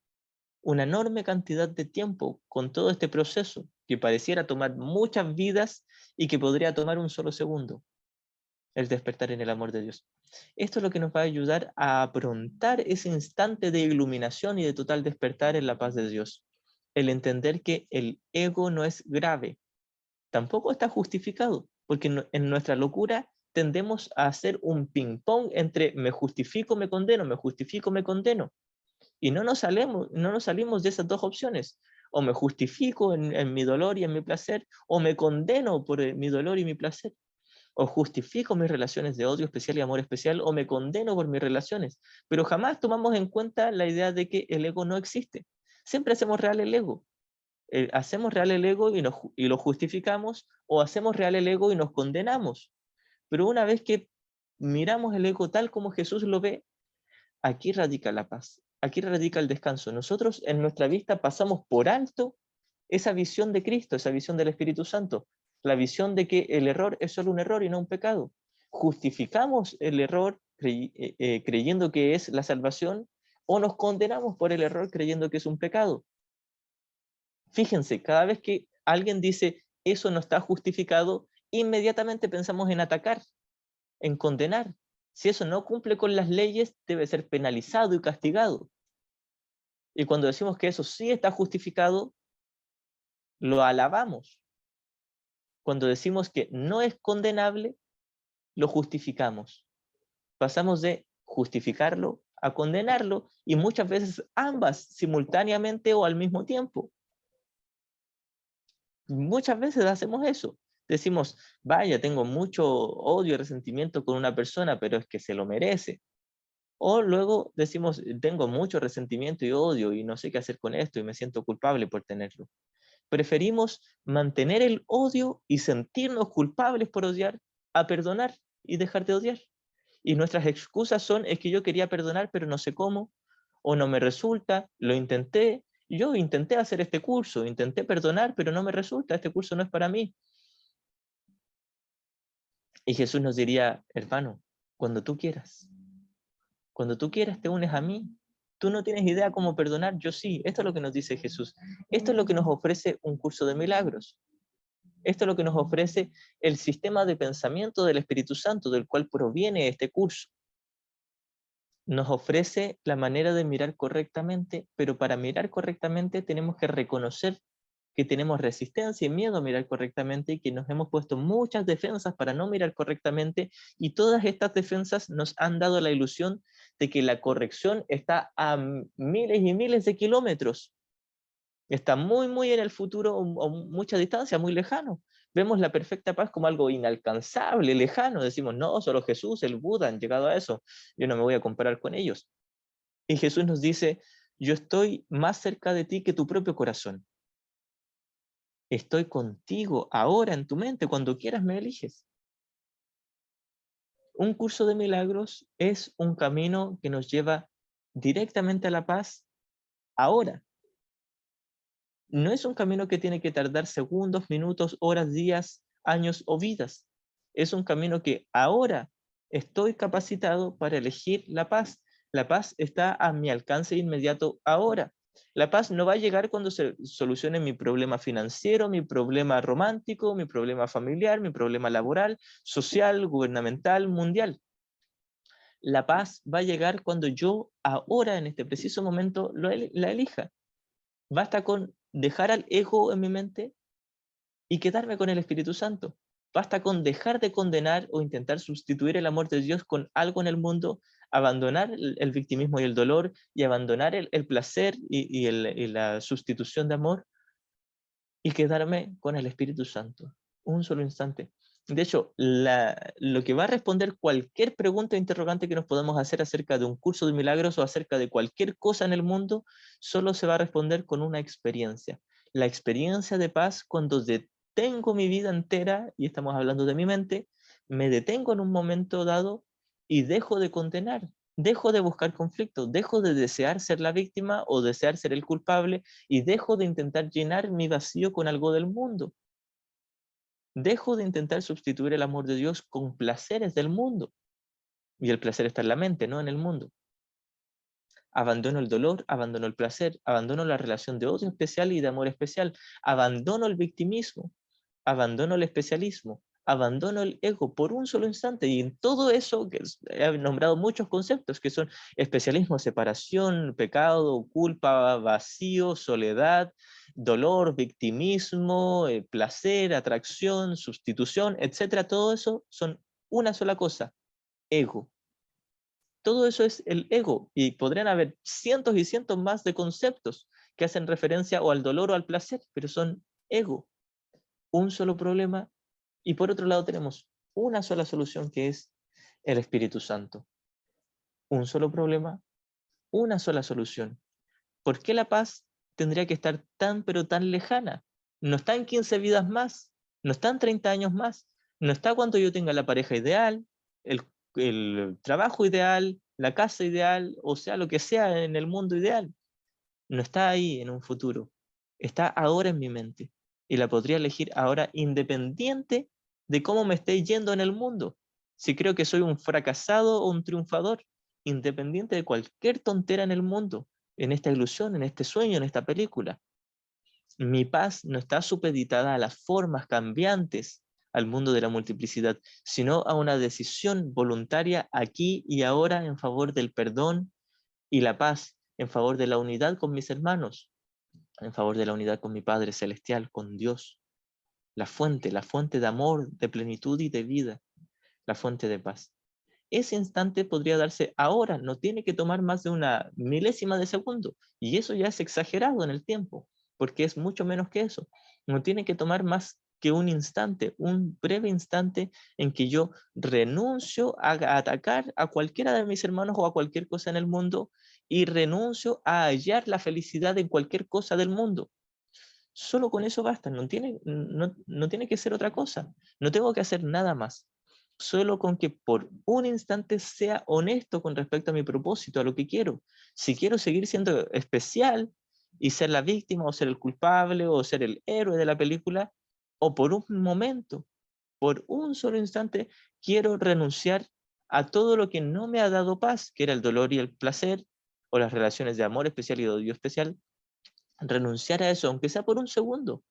una enorme cantidad de tiempo con todo este proceso que pareciera tomar muchas vidas y que podría tomar un solo segundo, el despertar en el amor de Dios. Esto es lo que nos va a ayudar a afrontar ese instante de iluminación y de total despertar en la paz de Dios. El entender que el ego no es grave, tampoco está justificado, porque en nuestra locura tendemos a hacer un ping-pong entre me justifico, me condeno, me justifico, me condeno. Y no nos salimos de esas dos opciones. O me justifico en mi dolor y en mi placer, o me condeno por mi dolor y mi placer. O justifico mis relaciones de odio especial y amor especial, o me condeno por mis relaciones. Pero jamás tomamos en cuenta la idea de que el ego no existe. Siempre hacemos real el ego. Hacemos real el ego y lo justificamos, o hacemos real el ego y nos condenamos. Pero una vez que miramos el ego tal como Jesús lo ve, aquí radica la paz, aquí radica el descanso. Nosotros en nuestra vista pasamos por alto esa visión de Cristo, esa visión del Espíritu Santo, la visión de que el error es solo un error y no un pecado. Justificamos el error creyendo que es la salvación, o nos condenamos por el error creyendo que es un pecado. Fíjense, cada vez que alguien dice eso no está justificado, inmediatamente pensamos en atacar, en condenar. Si eso no cumple con las leyes, debe ser penalizado y castigado. Y cuando decimos que eso sí está justificado, lo alabamos. Cuando decimos que no es condenable, lo justificamos. Pasamos de justificarlo a condenarlo, y muchas veces ambas simultáneamente o al mismo tiempo. Muchas veces hacemos eso. Decimos, vaya, tengo mucho odio y resentimiento con una persona, pero es que se lo merece. O luego decimos, tengo mucho resentimiento y odio y no sé qué hacer con esto y me siento culpable por tenerlo. Preferimos mantener el odio y sentirnos culpables por odiar a perdonar y dejar de odiar. Y nuestras excusas son, es que yo quería perdonar, pero no sé cómo, o no me resulta, lo intenté, yo intenté hacer este curso, intenté perdonar, pero no me resulta, este curso no es para mí. Y Jesús nos diría, hermano, cuando tú quieras, cuando tú quieras te unes a mí. Tú no tienes idea cómo perdonar, yo sí. Esto es lo que nos dice Jesús. Esto es lo que nos ofrece un curso de milagros. Esto es lo que nos ofrece el sistema de pensamiento del Espíritu Santo, del cual proviene este curso. Nos ofrece la manera de mirar correctamente, pero para mirar correctamente tenemos que reconocer que tenemos resistencia y miedo a mirar correctamente y que nos hemos puesto muchas defensas para no mirar correctamente, y todas estas defensas nos han dado la ilusión de que la corrección está a miles y miles de kilómetros. Está muy, muy en el futuro, o mucha distancia, muy lejano. Vemos la perfecta paz como algo inalcanzable, lejano. Decimos, no, solo Jesús, el Buda han llegado a eso. Yo no me voy a comparar con ellos. Y Jesús nos dice, yo estoy más cerca de ti que tu propio corazón. Estoy contigo ahora en tu mente, cuando quieras me eliges. Un curso de milagros es un camino que nos lleva directamente a la paz ahora. No es un camino que tiene que tardar segundos, minutos, horas, días, años o vidas. Es un camino que ahora estoy capacitado para elegir la paz. La paz está a mi alcance inmediato ahora. La paz no va a llegar cuando se solucione mi problema financiero, mi problema romántico, mi problema familiar, mi problema laboral, social, gubernamental, mundial. La paz va a llegar cuando yo ahora, en este preciso momento, la elija. Basta con dejar al ego en mi mente y quedarme con el Espíritu Santo. Basta con dejar de condenar o intentar sustituir el amor de Dios con algo en el mundo, abandonar el victimismo y el dolor, y abandonar el placer y la sustitución de amor, y quedarme con el Espíritu Santo. Un solo instante. De hecho, lo que va a responder cualquier pregunta o interrogante que nos podamos hacer acerca de un curso de milagros o acerca de cualquier cosa en el mundo, solo se va a responder con una experiencia. La experiencia de paz cuando detengo mi vida entera, y estamos hablando de mi mente, me detengo en un momento dado y dejo de condenar, dejo de buscar conflicto, dejo de desear ser la víctima o desear ser el culpable, y dejo de intentar llenar mi vacío con algo del mundo. Dejo de intentar sustituir el amor de Dios con placeres del mundo. Y el placer está en la mente, no en el mundo. Abandono el dolor, abandono el placer, abandono la relación de odio especial y de amor especial, abandono el victimismo, abandono el especialismo, abandono el ego por un solo instante. Y en todo eso, he nombrado muchos conceptos que son especialismo, separación, pecado, culpa, vacío, soledad, dolor, victimismo, placer, atracción, sustitución, etcétera. Todo eso son una sola cosa, ego. Todo eso es el ego y podrían haber cientos y cientos más de conceptos que hacen referencia o al dolor o al placer, pero son ego. Un solo problema y por otro lado tenemos una sola solución que es el Espíritu Santo. Un solo problema, una sola solución. ¿Por qué la paz tendría que estar tan pero tan lejana? No está en 15 vidas más, no está en 30 años más, no está cuando yo tenga la pareja ideal, el, el trabajo ideal, la casa ideal, o sea, lo que sea en el mundo ideal. No está ahí en un futuro, está ahora en mi mente y la podría elegir ahora independiente de cómo me esté yendo en el mundo. Si creo que soy un fracasado o un triunfador, independiente de cualquier tontera en el mundo, en esta ilusión, en este sueño, en esta película. Mi paz no está supeditada a las formas cambiantes al mundo de la multiplicidad, sino a una decisión voluntaria aquí y ahora en favor del perdón y la paz, en favor de la unidad con mis hermanos, en favor de la unidad con mi Padre Celestial, con Dios, la fuente de amor, de plenitud y de vida, la fuente de paz. Ese instante podría darse ahora, no tiene que tomar más de una milésima de segundo, y eso ya es exagerado en el tiempo, porque es mucho menos que eso. No tiene que tomar más que un instante, un breve instante en que yo renuncio a atacar a cualquiera de mis hermanos o a cualquier cosa en el mundo y renuncio a hallar la felicidad en cualquier cosa del mundo. Solo con eso basta, no tiene que ser otra cosa, no tengo que hacer nada más. Solo con que por un instante sea honesto con respecto a mi propósito, a lo que quiero. Si quiero seguir siendo especial y ser la víctima o ser el culpable o ser el héroe de la película, o por un momento, por un solo instante, quiero renunciar a todo lo que no me ha dado paz, que era el dolor y el placer, o las relaciones de amor especial y de odio especial, renunciar a eso, aunque sea por un segundo,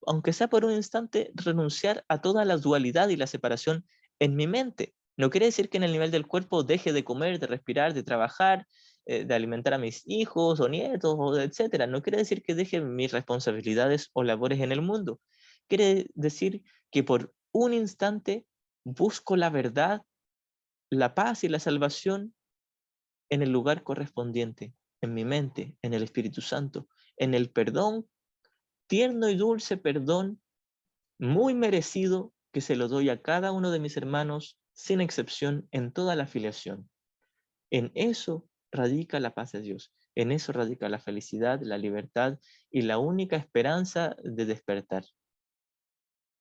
aunque sea por un instante, renunciar a toda la dualidad y la separación en mi mente. No quiere decir que en el nivel del cuerpo deje de comer, de respirar, de trabajar, de alimentar a mis hijos o nietos, o etcétera. No quiere decir que deje mis responsabilidades o labores en el mundo. Quiere decir que por un instante busco la verdad, la paz y la salvación en el lugar correspondiente, en mi mente, en el Espíritu Santo, en el perdón, tierno y dulce perdón muy merecido que se lo doy a cada uno de mis hermanos sin excepción en toda la filiación. En eso radica la paz de Dios, en eso radica la felicidad, la libertad y la única esperanza de despertar.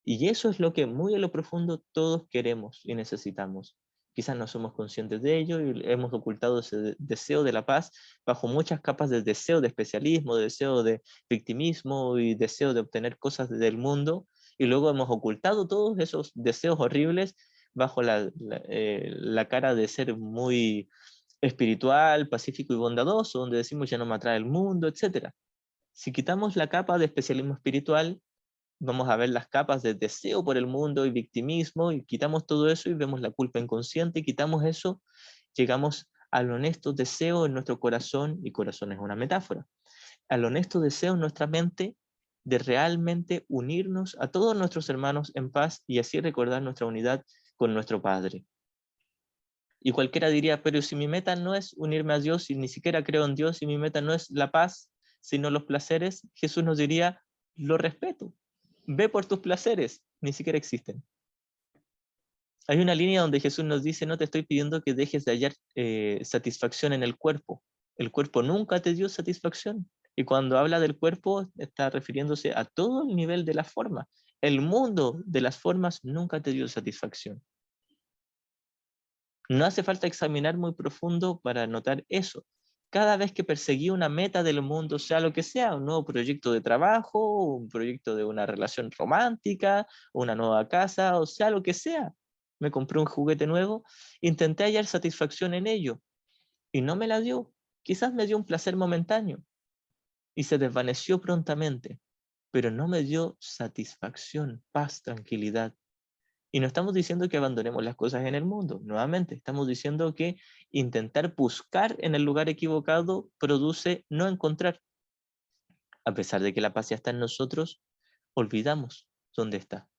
Y eso es lo que muy en lo profundo todos queremos y necesitamos. Quizás no somos conscientes de ello y hemos ocultado ese deseo de la paz bajo muchas capas de deseo de especialismo, de deseo de victimismo y deseo de obtener cosas del mundo. Y luego hemos ocultado todos esos deseos horribles bajo la cara de ser muy espiritual, pacífico y bondadoso, donde decimos ya no me atrae el mundo, etc. Si quitamos la capa de especialismo espiritual, vamos a ver las capas de deseo por el mundo y victimismo y quitamos todo eso y vemos la culpa inconsciente y quitamos eso, llegamos al honesto deseo en nuestro corazón, y corazón es una metáfora, al honesto deseo en nuestra mente de realmente unirnos a todos nuestros hermanos en paz y así recordar nuestra unidad con nuestro Padre. Y cualquiera diría, pero si mi meta no es unirme a Dios y ni siquiera creo en Dios y mi meta no es la paz, sino los placeres, Jesús nos diría, lo respeto, ve por tus placeres, ni siquiera existen. Hay una línea donde Jesús nos dice, no te estoy pidiendo que dejes de hallar satisfacción en el cuerpo nunca te dio satisfacción. Y cuando habla del cuerpo, está refiriéndose a todo el nivel de la forma. El mundo de las formas nunca te dio satisfacción. No hace falta examinar muy profundo para notar eso. Cada vez que perseguí una meta del mundo, sea lo que sea, un nuevo proyecto de trabajo, un proyecto de una relación romántica, una nueva casa, o sea lo que sea, me compré un juguete nuevo, intenté hallar satisfacción en ello y no me la dio. Quizás me dio un placer momentáneo y se desvaneció prontamente, pero no me dio satisfacción, paz, tranquilidad. Y no estamos diciendo que abandonemos las cosas en el mundo, nuevamente, estamos diciendo que intentar buscar en el lugar equivocado produce no encontrar. A pesar de que la paz ya está en nosotros, olvidamos dónde está.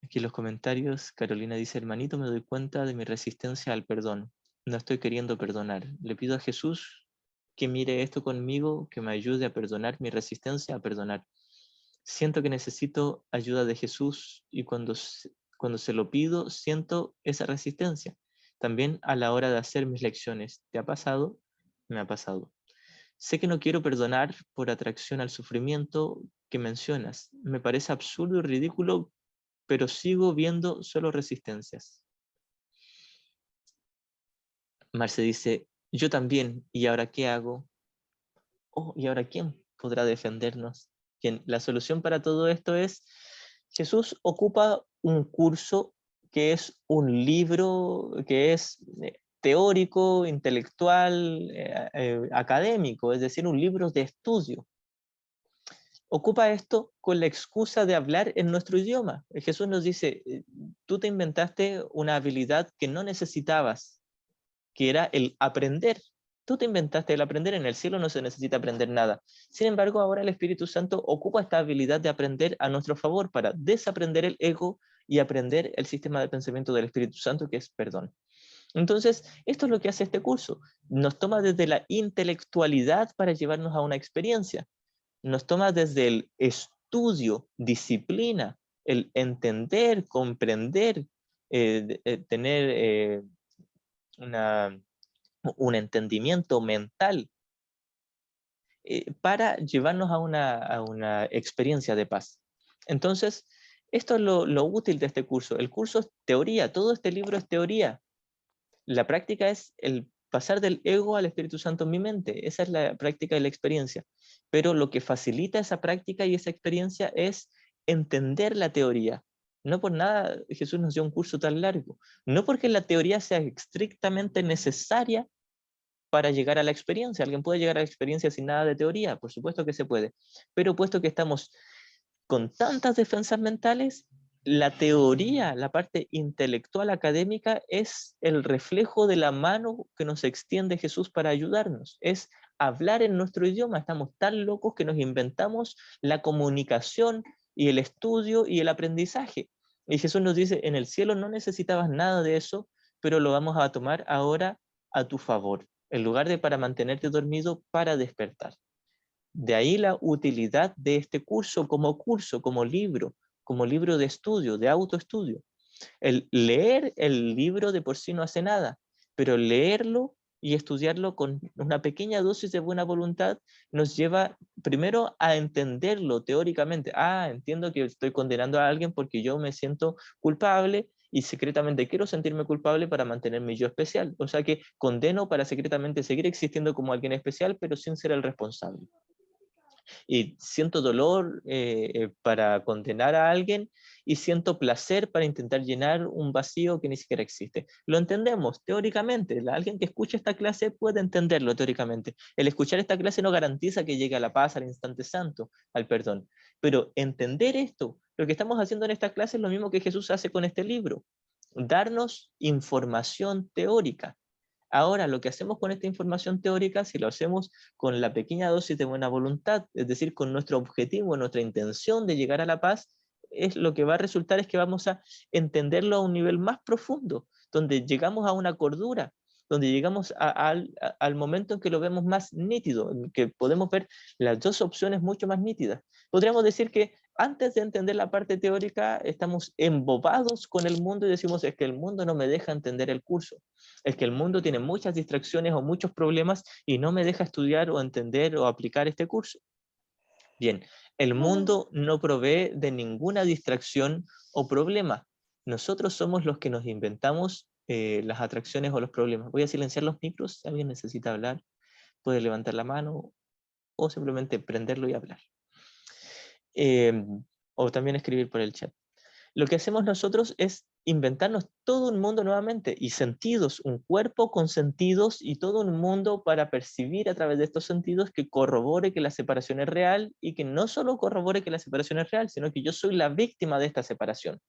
Aquí en los comentarios, Carolina dice, hermanito, me doy cuenta de mi resistencia al perdón. No estoy queriendo perdonar. Le pido a Jesús que mire esto conmigo, que me ayude a perdonar mi resistencia a perdonar. Siento que necesito ayuda de Jesús y cuando se lo pido, siento esa resistencia. También a la hora de hacer mis lecciones. ¿Te ha pasado? Me ha pasado. Sé que no quiero perdonar por atracción al sufrimiento que mencionas. Me parece absurdo y ridículo, pero sigo viendo solo resistencias. Marce dice, yo también, ¿y ahora qué hago? Oh, ¿y ahora quién podrá defendernos? La solución para todo esto es, Jesús ocupa un curso que es un libro, que es teórico, intelectual, académico, es decir, un libro de estudio. Ocupa esto con la excusa de hablar en nuestro idioma. Jesús nos dice, tú te inventaste una habilidad que no necesitabas, que era el aprender. Tú te inventaste el aprender, en el cielo no se necesita aprender nada. Sin embargo, ahora el Espíritu Santo ocupa esta habilidad de aprender a nuestro favor para desaprender el ego y aprender el sistema de pensamiento del Espíritu Santo, que es perdón. Entonces, esto es lo que hace este curso. Nos toma desde la intelectualidad para llevarnos a una experiencia. Nos toma desde el estudio, disciplina, el entender, comprender, tener un entendimiento mental para llevarnos a una experiencia de paz. Entonces, esto es lo útil de este curso. El curso es teoría, todo este libro es teoría. La práctica es el pasar del ego al Espíritu Santo en mi mente. Esa es la práctica y la experiencia. Pero lo que facilita esa práctica y esa experiencia es entender la teoría. No por nada Jesús nos dio un curso tan largo. No porque la teoría sea estrictamente necesaria para llegar a la experiencia. Alguien puede llegar a la experiencia sin nada de teoría, por supuesto que se puede. Pero puesto que estamos con tantas defensas mentales, la teoría, la parte intelectual académica es el reflejo de la mano que nos extiende Jesús para ayudarnos. Es hablar en nuestro idioma. Estamos tan locos que nos inventamos la comunicación y el estudio y el aprendizaje. Y Jesús nos dice, en el cielo no necesitabas nada de eso, pero lo vamos a tomar ahora a tu favor, en lugar de para mantenerte dormido, para despertar. De ahí la utilidad de este curso, como libro de estudio, de autoestudio. El leer el libro de por sí no hace nada, pero leerlo y estudiarlo con una pequeña dosis de buena voluntad nos lleva primero a entenderlo teóricamente. Ah, entiendo que estoy condenando a alguien porque yo me siento culpable y secretamente quiero sentirme culpable para mantenerme yo especial. O sea que condeno para secretamente seguir existiendo como alguien especial, pero sin ser el responsable. Y siento dolor para condenar a alguien y siento placer para intentar llenar un vacío que ni siquiera existe. Lo entendemos teóricamente. Alguien que escucha esta clase puede entenderlo teóricamente. El escuchar esta clase no garantiza que llegue a la paz, al instante santo, al perdón. Pero entender esto, lo que estamos haciendo en esta clase es lo mismo que Jesús hace con este libro. Darnos información teórica. Ahora, lo que hacemos con esta información teórica, si lo hacemos con la pequeña dosis de buena voluntad, es decir, con nuestro objetivo, nuestra intención de llegar a la paz, es lo que va a resultar es que vamos a entenderlo a un nivel más profundo, donde llegamos a una cordura, donde llegamos al momento en que lo vemos más nítido, en que podemos ver las dos opciones mucho más nítidas. Podríamos decir que antes de entender la parte teórica, estamos embobados con el mundo y decimos, es que el mundo no me deja entender el curso. Es que el mundo tiene muchas distracciones o muchos problemas y no me deja estudiar o entender o aplicar este curso. Bien, el mundo no provee de ninguna distracción o problema. Nosotros somos los que nos inventamos las atracciones o los problemas. Voy a silenciar los micros, si alguien necesita hablar, puede levantar la mano o simplemente prenderlo y hablar. O también escribir por el chat. Lo que hacemos nosotros es inventarnos todo un mundo nuevamente y sentidos, un cuerpo con sentidos y todo un mundo para percibir a través de estos sentidos que corrobore que la separación es real y que no solo corrobore que la separación es real, sino que yo soy la víctima de esta separación,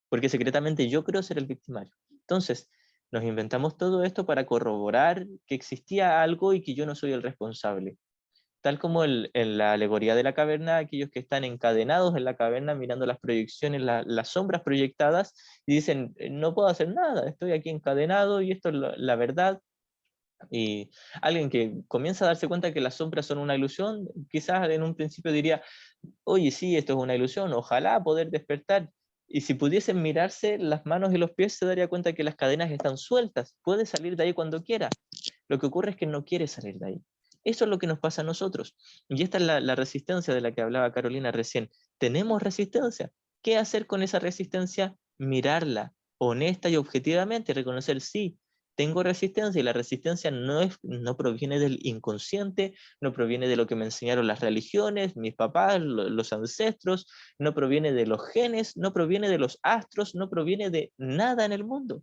porque secretamente yo creo ser el victimario. Entonces, nos inventamos todo esto para corroborar que existía algo y que yo no soy el responsable. Tal como en la alegoría de la caverna, aquellos que están encadenados en la caverna mirando las proyecciones, las sombras proyectadas, y dicen, no puedo hacer nada, estoy aquí encadenado y esto es la verdad. Y alguien que comienza a darse cuenta que las sombras son una ilusión, quizás en un principio diría, oye, sí, esto es una ilusión, ojalá poder despertar. Y si pudiesen mirarse las manos y los pies, se daría cuenta que las cadenas están sueltas, puede salir de ahí cuando quiera. Lo que ocurre es que no quiere salir de ahí. Eso es lo que nos pasa a nosotros. Y esta es la resistencia de la que hablaba Carolina recién. Tenemos resistencia. ¿Qué hacer con esa resistencia? Mirarla honesta y objetivamente, reconocer, sí, tengo resistencia y la resistencia no proviene del inconsciente, no proviene de lo que me enseñaron las religiones, mis papás, los ancestros, no proviene de los genes, no proviene de los astros, no proviene de nada en el mundo.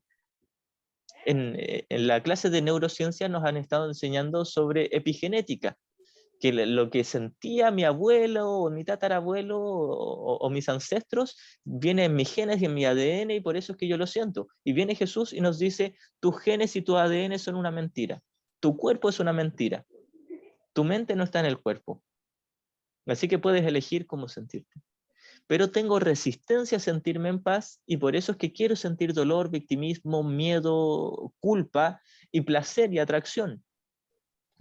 En la clase de neurociencia nos han estado enseñando sobre epigenética, que lo que sentía mi abuelo o mi tatarabuelo o mis ancestros viene en mis genes y en mi ADN y por eso es que yo lo siento. Y viene Jesús y nos dice, tus genes y tu ADN son una mentira, tu cuerpo es una mentira, tu mente no está en el cuerpo, así que puedes elegir cómo sentirte. Pero tengo resistencia a sentirme en paz y por eso es que quiero sentir dolor, victimismo, miedo, culpa y placer y atracción.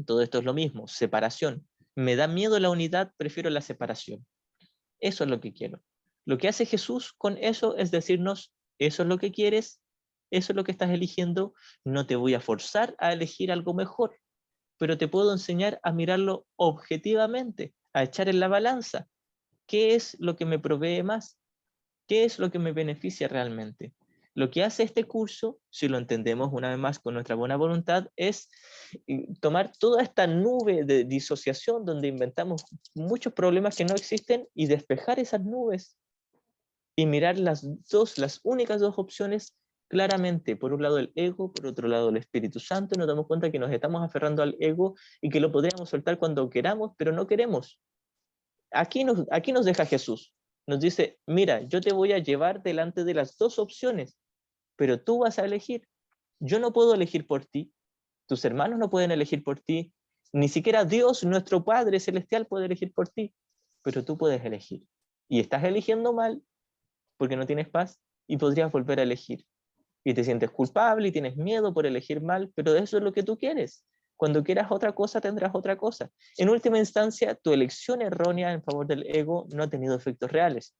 Todo esto es lo mismo, separación. Me da miedo la unidad, prefiero la separación. Eso es lo que quiero. Lo que hace Jesús con eso es decirnos, eso es lo que quieres, eso es lo que estás eligiendo, no te voy a forzar a elegir algo mejor, pero te puedo enseñar a mirarlo objetivamente, a echar en la balanza. ¿Qué es lo que me provee más? ¿Qué es lo que me beneficia realmente? Lo que hace este curso, si lo entendemos una vez más con nuestra buena voluntad, es tomar toda esta nube de disociación donde inventamos muchos problemas que no existen y despejar esas nubes y mirar las únicas dos opciones claramente. Por un lado el ego, por otro lado el Espíritu Santo, y nos damos cuenta que nos estamos aferrando al ego y que lo podríamos soltar cuando queramos, pero no queremos. Aquí nos deja Jesús. Nos dice, mira, yo te voy a llevar delante de las dos opciones, pero tú vas a elegir. Yo no puedo elegir por ti, tus hermanos no pueden elegir por ti, ni siquiera Dios, nuestro Padre Celestial, puede elegir por ti, pero tú puedes elegir. Y estás eligiendo mal porque no tienes paz y podrías volver a elegir. Y te sientes culpable y tienes miedo por elegir mal, pero eso es lo que tú quieres. Cuando quieras otra cosa, tendrás otra cosa. En última instancia, tu elección errónea en favor del ego no ha tenido efectos reales.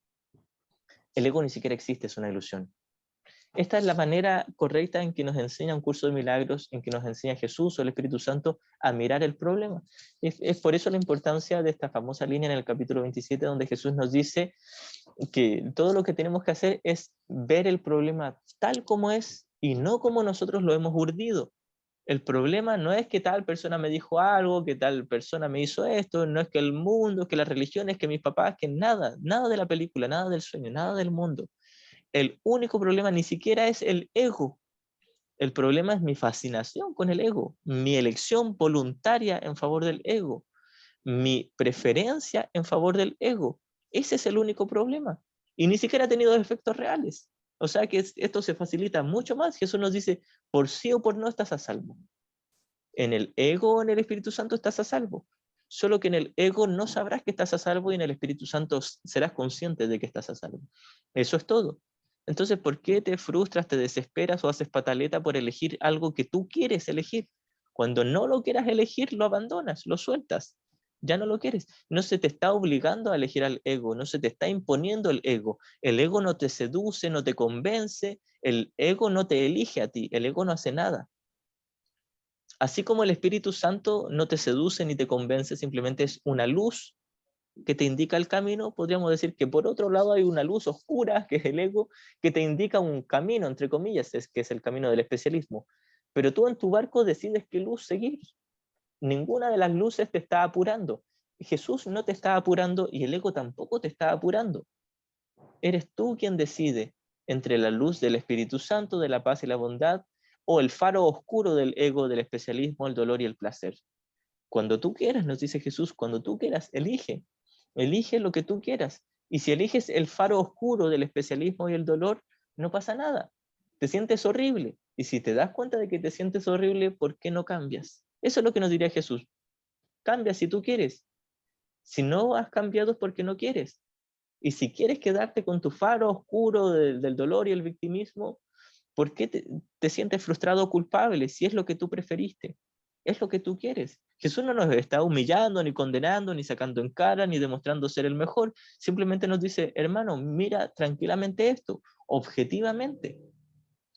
El ego ni siquiera existe, es una ilusión. Esta es la manera correcta en que nos enseña un curso de milagros, en que nos enseña Jesús o el Espíritu Santo a mirar el problema. Es por eso la importancia de esta famosa línea en el capítulo 27, donde Jesús nos dice que todo lo que tenemos que hacer es ver el problema tal como es y no como nosotros lo hemos urdido. El problema no es que tal persona me dijo algo, que tal persona me hizo esto, no es que el mundo, que las religiones, que mis papás, que nada, nada de la película, nada del sueño, nada del mundo. El único problema ni siquiera es el ego. El problema es mi fascinación con el ego, mi elección voluntaria en favor del ego, mi preferencia en favor del ego. Ese es el único problema. Y ni siquiera ha tenido efectos reales. O sea que esto se facilita mucho más. Jesús nos dice, por sí o por no estás a salvo. En el ego o en el Espíritu Santo estás a salvo. Solo que en el ego no sabrás que estás a salvo y en el Espíritu Santo serás consciente de que estás a salvo. Eso es todo. Entonces, ¿por qué te frustras, te desesperas o haces pataleta por elegir algo que tú quieres elegir? Cuando no lo quieras elegir, lo abandonas, lo sueltas. Ya no lo quieres. No se te está obligando a elegir al ego, no se te está imponiendo el ego. El ego no te seduce, no te convence, el ego no te elige a ti, el ego no hace nada. Así como el Espíritu Santo no te seduce ni te convence, simplemente es una luz que te indica el camino, podríamos decir que por otro lado hay una luz oscura, que es el ego, que te indica un camino, entre comillas, que es el camino del especialismo. Pero tú en tu barco decides qué luz seguir. Ninguna de las luces te está apurando. Jesús no te está apurando y el ego tampoco te está apurando. Eres tú quien decide entre la luz del Espíritu Santo, de la paz y la bondad, o el faro oscuro del ego, del especialismo, el dolor y el placer. Cuando tú quieras, nos dice Jesús, cuando tú quieras, elige lo que tú quieras. Y si eliges el faro oscuro del especialismo y el dolor, no pasa nada. Te sientes horrible. Y si te das cuenta de que te sientes horrible, ¿por qué no cambias? Eso es lo que nos diría Jesús. Cambia si tú quieres. Si no has cambiado es porque no quieres. Y si quieres quedarte con tu faro oscuro del dolor y el victimismo, ¿por qué te sientes frustrado o culpable si es lo que tú preferiste? Es lo que tú quieres. Jesús no nos está humillando, ni condenando, ni sacando en cara, ni demostrando ser el mejor. Simplemente nos dice, hermano, mira tranquilamente esto, objetivamente.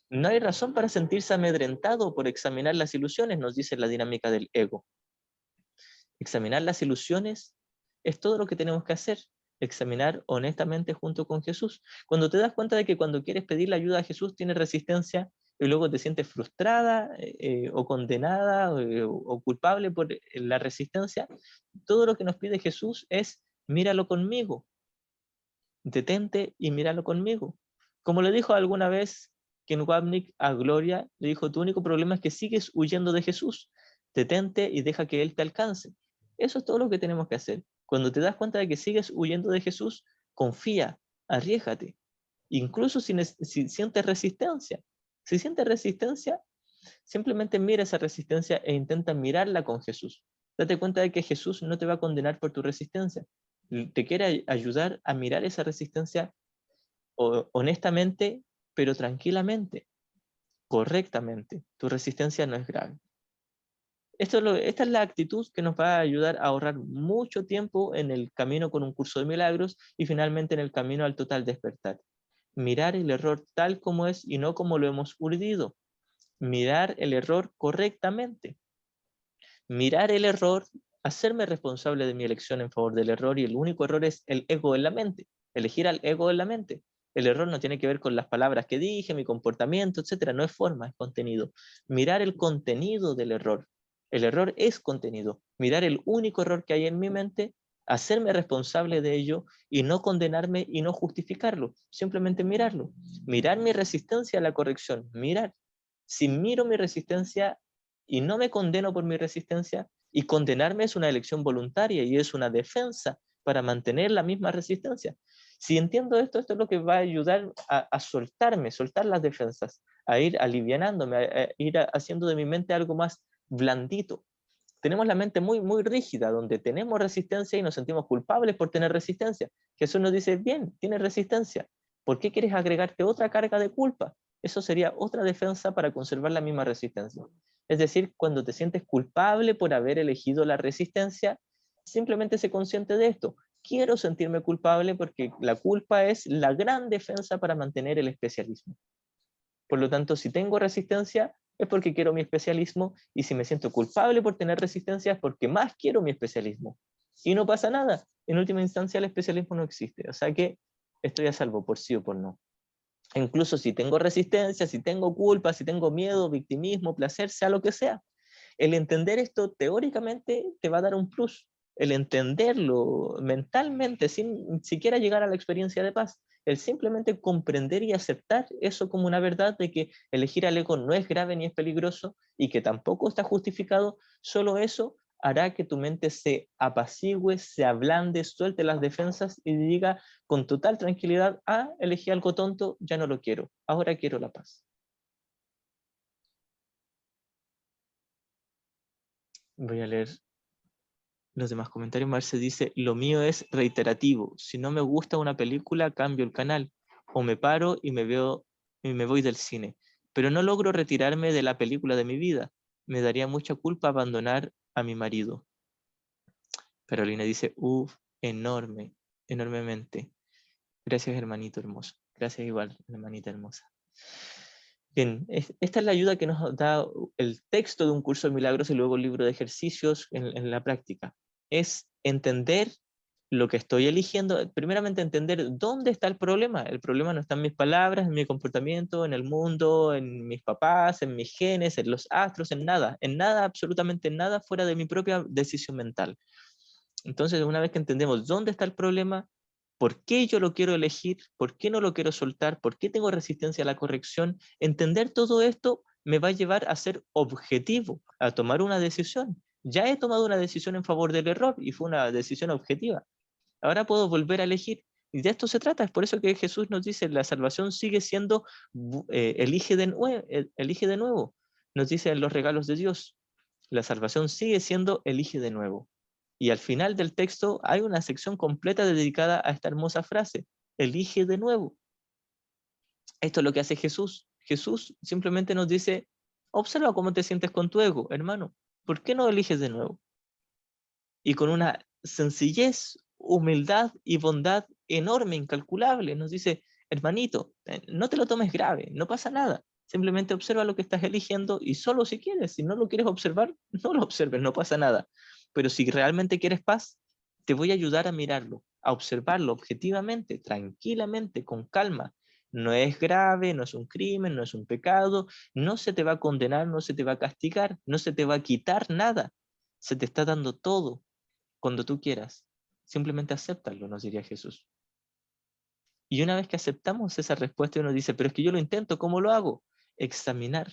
No hay razón para sentirse amedrentado por examinar las ilusiones, nos dice la dinámica del ego. Examinar las ilusiones es todo lo que tenemos que hacer. Examinar honestamente junto con Jesús. Cuando te das cuenta de que cuando quieres pedirle ayuda a Jesús tienes resistencia y luego te sientes frustrada o condenada o culpable por la resistencia, todo lo que nos pide Jesús es míralo conmigo, detente y míralo conmigo. Como le dijo alguna vez Ken Wapnick a Gloria, le dijo, tu único problema es que sigues huyendo de Jesús, detente y deja que Él te alcance. Eso es todo lo que tenemos que hacer. Cuando te das cuenta de que sigues huyendo de Jesús, confía, arriésgate. Incluso si sientes resistencia. Si sientes resistencia, simplemente mira esa resistencia e intenta mirarla con Jesús. Date cuenta de que Jesús no te va a condenar por tu resistencia. Te quiere ayudar a mirar esa resistencia honestamente, pero tranquilamente, correctamente. Tu resistencia no es grave. Esta es la actitud que nos va a ayudar a ahorrar mucho tiempo en el camino con un curso de milagros y finalmente en el camino al total despertar. Mirar el error tal como es y no como lo hemos urdido. Mirar el error correctamente. Mirar el error, hacerme responsable de mi elección en favor del error, y el único error es el ego en la mente, elegir al ego en la mente. El error no tiene que ver con las palabras que dije, mi comportamiento, etcétera, no es forma, es contenido. Mirar el contenido del error. El error es contenido. Mirar el único error que hay en mi mente, hacerme responsable de ello y no condenarme y no justificarlo, simplemente mirarlo. Mirar mi resistencia a la corrección, mirar. Si miro mi resistencia y no me condeno por mi resistencia, y condenarme es una elección voluntaria y es una defensa para mantener la misma resistencia. Si entiendo esto, esto es lo que va a ayudar a soltarme, soltar las defensas, a ir alivianándome, a ir haciendo de mi mente algo más blandito. Tenemos la mente muy, muy rígida, donde tenemos resistencia y nos sentimos culpables por tener resistencia. Jesús nos dice, bien, tienes resistencia. ¿Por qué quieres agregarte otra carga de culpa? Eso sería otra defensa para conservar la misma resistencia. Es decir, cuando te sientes culpable por haber elegido la resistencia, simplemente sé consciente de esto. Quiero sentirme culpable porque la culpa es la gran defensa para mantener el especialismo. Por lo tanto, si tengo resistencia, es porque quiero mi especialismo, y si me siento culpable por tener resistencia, es porque más quiero mi especialismo. Y no pasa nada. En última instancia, el especialismo no existe. O sea que estoy a salvo por sí o por no. Incluso si tengo resistencia, si tengo culpa, si tengo miedo, victimismo, placer, sea lo que sea, el entender esto teóricamente te va a dar un plus. El entenderlo mentalmente, sin siquiera llegar a la experiencia de paz, el simplemente comprender y aceptar eso como una verdad de que elegir al ego no es grave ni es peligroso y que tampoco está justificado, solo eso hará que tu mente se apacigüe, se ablande, suelte las defensas y diga con total tranquilidad, elegí algo tonto, ya no lo quiero, ahora quiero la paz. Voy a leer los demás comentarios. Marce dice, lo mío es reiterativo. Si no me gusta una película, cambio el canal. O me paro y me voy del cine. Pero no logro retirarme de la película de mi vida. Me daría mucha culpa abandonar a mi marido. Carolina dice, enorme, enormemente. Gracias, hermanito hermoso. Gracias igual, hermanita hermosa. Bien, esta es la ayuda que nos da el texto de un curso de milagros y luego el libro de ejercicios en la práctica. Es entender lo que estoy eligiendo, primeramente entender dónde está el problema. El problema no está en mis palabras, en mi comportamiento, en el mundo, en mis papás, en mis genes, en los astros, en nada, absolutamente nada fuera de mi propia decisión mental. Entonces, una vez que entendemos dónde está el problema, ¿Por qué yo lo quiero elegir? ¿Por qué no lo quiero soltar? ¿Por qué tengo resistencia a la corrección? Entender todo esto me va a llevar a ser objetivo, a tomar una decisión. Ya he tomado una decisión en favor del error y fue una decisión objetiva. Ahora puedo volver a elegir. Y de esto se trata. Es por eso que Jesús nos dice, la salvación sigue siendo, elige de nuevo. Nos dice en los regalos de Dios. La salvación sigue siendo elige de nuevo. Y al final del texto hay una sección completa dedicada a esta hermosa frase, elige de nuevo. Esto es lo que hace Jesús. Jesús simplemente nos dice, observa cómo te sientes con tu ego, hermano. ¿Por qué no eliges de nuevo? Y con una sencillez, humildad y bondad enorme, incalculable, nos dice, hermanito, no te lo tomes grave, no pasa nada. Simplemente observa lo que estás eligiendo y solo si quieres, si no lo quieres observar, no lo observes, no pasa nada. Pero si realmente quieres paz, te voy a ayudar a mirarlo, a observarlo objetivamente, tranquilamente, con calma. No es grave, no es un crimen, no es un pecado, no se te va a condenar, no se te va a castigar, no se te va a quitar nada. Se te está dando todo cuando tú quieras. Simplemente acéptalo, nos diría Jesús. Y una vez que aceptamos esa respuesta, uno dice, pero es que yo lo intento, ¿cómo lo hago? Examinar.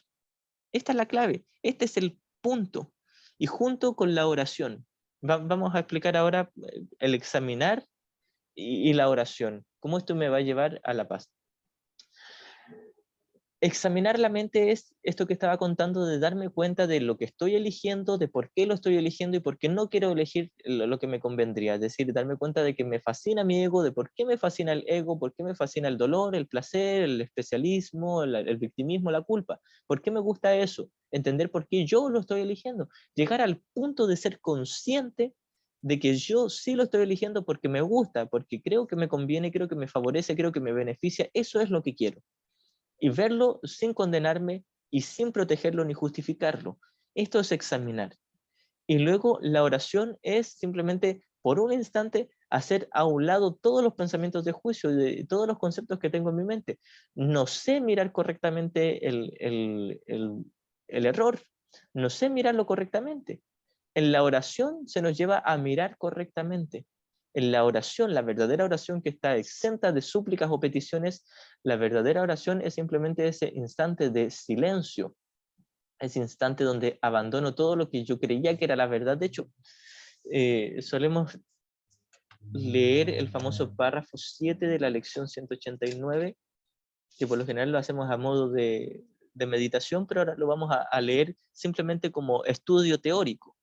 Esta es la clave, este es el punto. Y junto con la oración, vamos a explicar ahora el examinar y la oración, cómo esto me va a llevar a la paz. Examinar la mente es esto que estaba contando, de darme cuenta de lo que estoy eligiendo, de por qué lo estoy eligiendo y por qué no quiero elegir lo que me convendría. Es decir, darme cuenta de que me fascina mi ego, de por qué me fascina el ego, por qué me fascina el dolor, el placer, el especialismo, el victimismo, la culpa. ¿Por qué me gusta eso? Entender por qué yo lo estoy eligiendo. Llegar al punto de ser consciente de que yo sí lo estoy eligiendo porque me gusta, porque creo que me conviene, creo que me favorece, creo que me beneficia. Eso es lo que quiero. Y verlo sin condenarme y sin protegerlo ni justificarlo. Esto es examinar. Y luego la oración es simplemente por un instante hacer a un lado todos los pensamientos de juicio, de todos los conceptos que tengo en mi mente. No sé mirar correctamente el error, no sé mirarlo correctamente. En la oración se nos lleva a mirar correctamente. En la oración, la verdadera oración que está exenta de súplicas o peticiones, la verdadera oración es simplemente ese instante de silencio, ese instante donde abandono todo lo que yo creía que era la verdad. De hecho, solemos leer el famoso párrafo 7 de la lección 189, que por lo general lo hacemos a modo de meditación, pero ahora lo vamos a leer simplemente como estudio teórico.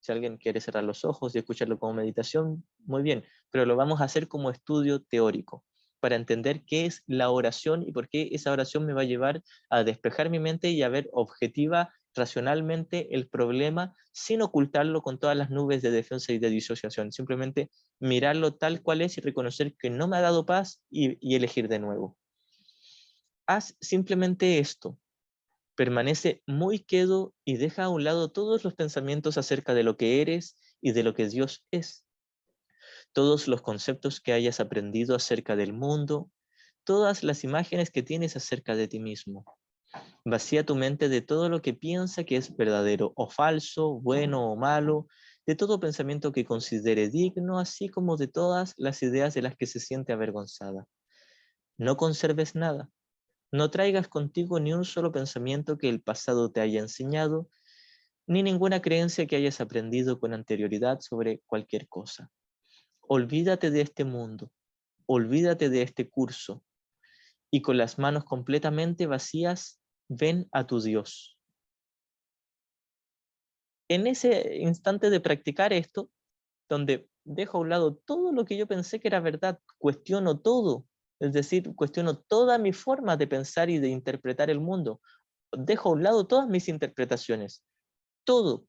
Si alguien quiere cerrar los ojos y escucharlo como meditación, muy bien, pero lo vamos a hacer como estudio teórico, para entender qué es la oración y por qué esa oración me va a llevar a despejar mi mente y a ver objetiva, racionalmente el problema, sin ocultarlo con todas las nubes de defensa y de disociación. Simplemente mirarlo tal cual es y reconocer que no me ha dado paz y elegir de nuevo. Haz simplemente esto. Permanece muy quedo y deja a un lado todos los pensamientos acerca de lo que eres y de lo que Dios es. Todos los conceptos que hayas aprendido acerca del mundo, todas las imágenes que tienes acerca de ti mismo. Vacía tu mente de todo lo que piensa que es verdadero o falso, bueno o malo, de todo pensamiento que considere digno, así como de todas las ideas de las que se siente avergonzada. No conserves nada. No traigas contigo ni un solo pensamiento que el pasado te haya enseñado, ni ninguna creencia que hayas aprendido con anterioridad sobre cualquier cosa. Olvídate de este mundo, olvídate de este curso, y con las manos completamente vacías, ven a tu Dios. En ese instante de practicar esto, donde dejo a un lado todo lo que yo pensé que era verdad, cuestiono todo, es decir, cuestiono toda mi forma de pensar y de interpretar el mundo, dejo a un lado todas mis interpretaciones, todo.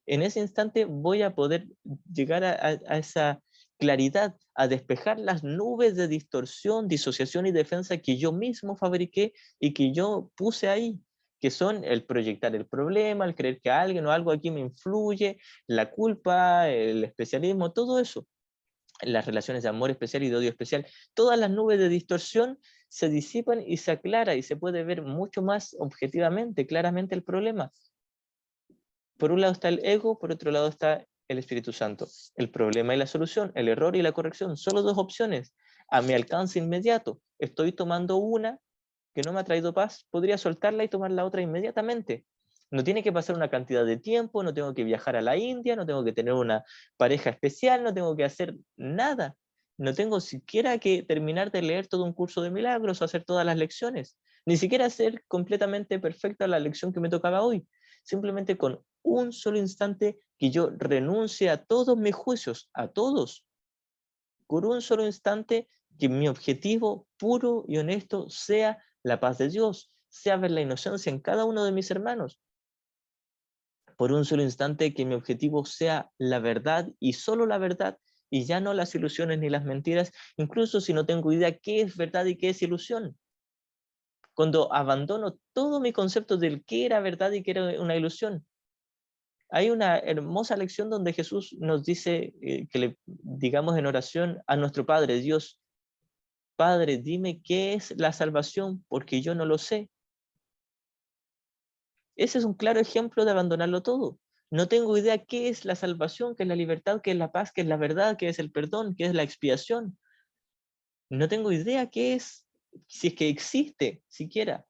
En ese instante voy a poder llegar a esa claridad, a despejar las nubes de distorsión, disociación y defensa que yo mismo fabriqué y que yo puse ahí, que son el proyectar el problema, el creer que alguien o algo aquí me influye, la culpa, el especialismo, todo eso, las relaciones de amor especial y de odio especial, todas las nubes de distorsión se disipan y se aclara y se puede ver mucho más objetivamente, claramente el problema. Por un lado está el ego, por otro lado está el Espíritu Santo. El problema y la solución, el error y la corrección, solo dos opciones. a mi alcance inmediato. Estoy tomando una que no me ha traído paz, podría soltarla y tomar la otra inmediatamente. No tiene que pasar una cantidad de tiempo, no tengo que viajar a la India, no tengo que tener una pareja especial, no tengo que hacer nada. No tengo siquiera que terminar de leer todo un curso de milagros o hacer todas las lecciones. Ni siquiera hacer completamente perfecta la lección que me tocaba hoy. Simplemente con un solo instante que yo renuncie a todos mis juicios, a todos, por un solo instante que mi objetivo puro y honesto sea la paz de Dios, sea ver la inocencia en cada uno de mis hermanos. Por un solo instante que mi objetivo sea la verdad y solo la verdad, y ya no las ilusiones ni las mentiras, incluso si no tengo idea qué es verdad y qué es ilusión. Cuando abandono todo mi concepto del qué era verdad y qué era una ilusión. Hay una hermosa lección donde Jesús nos dice que le digamos en oración a nuestro Padre, Dios, Padre, dime qué es la salvación, porque yo no lo sé. Ese es un claro ejemplo de abandonarlo todo. No tengo idea qué es la salvación, qué es la libertad, qué es la paz, qué es la verdad, qué es el perdón, qué es la expiación. No tengo idea qué es, si es que existe siquiera,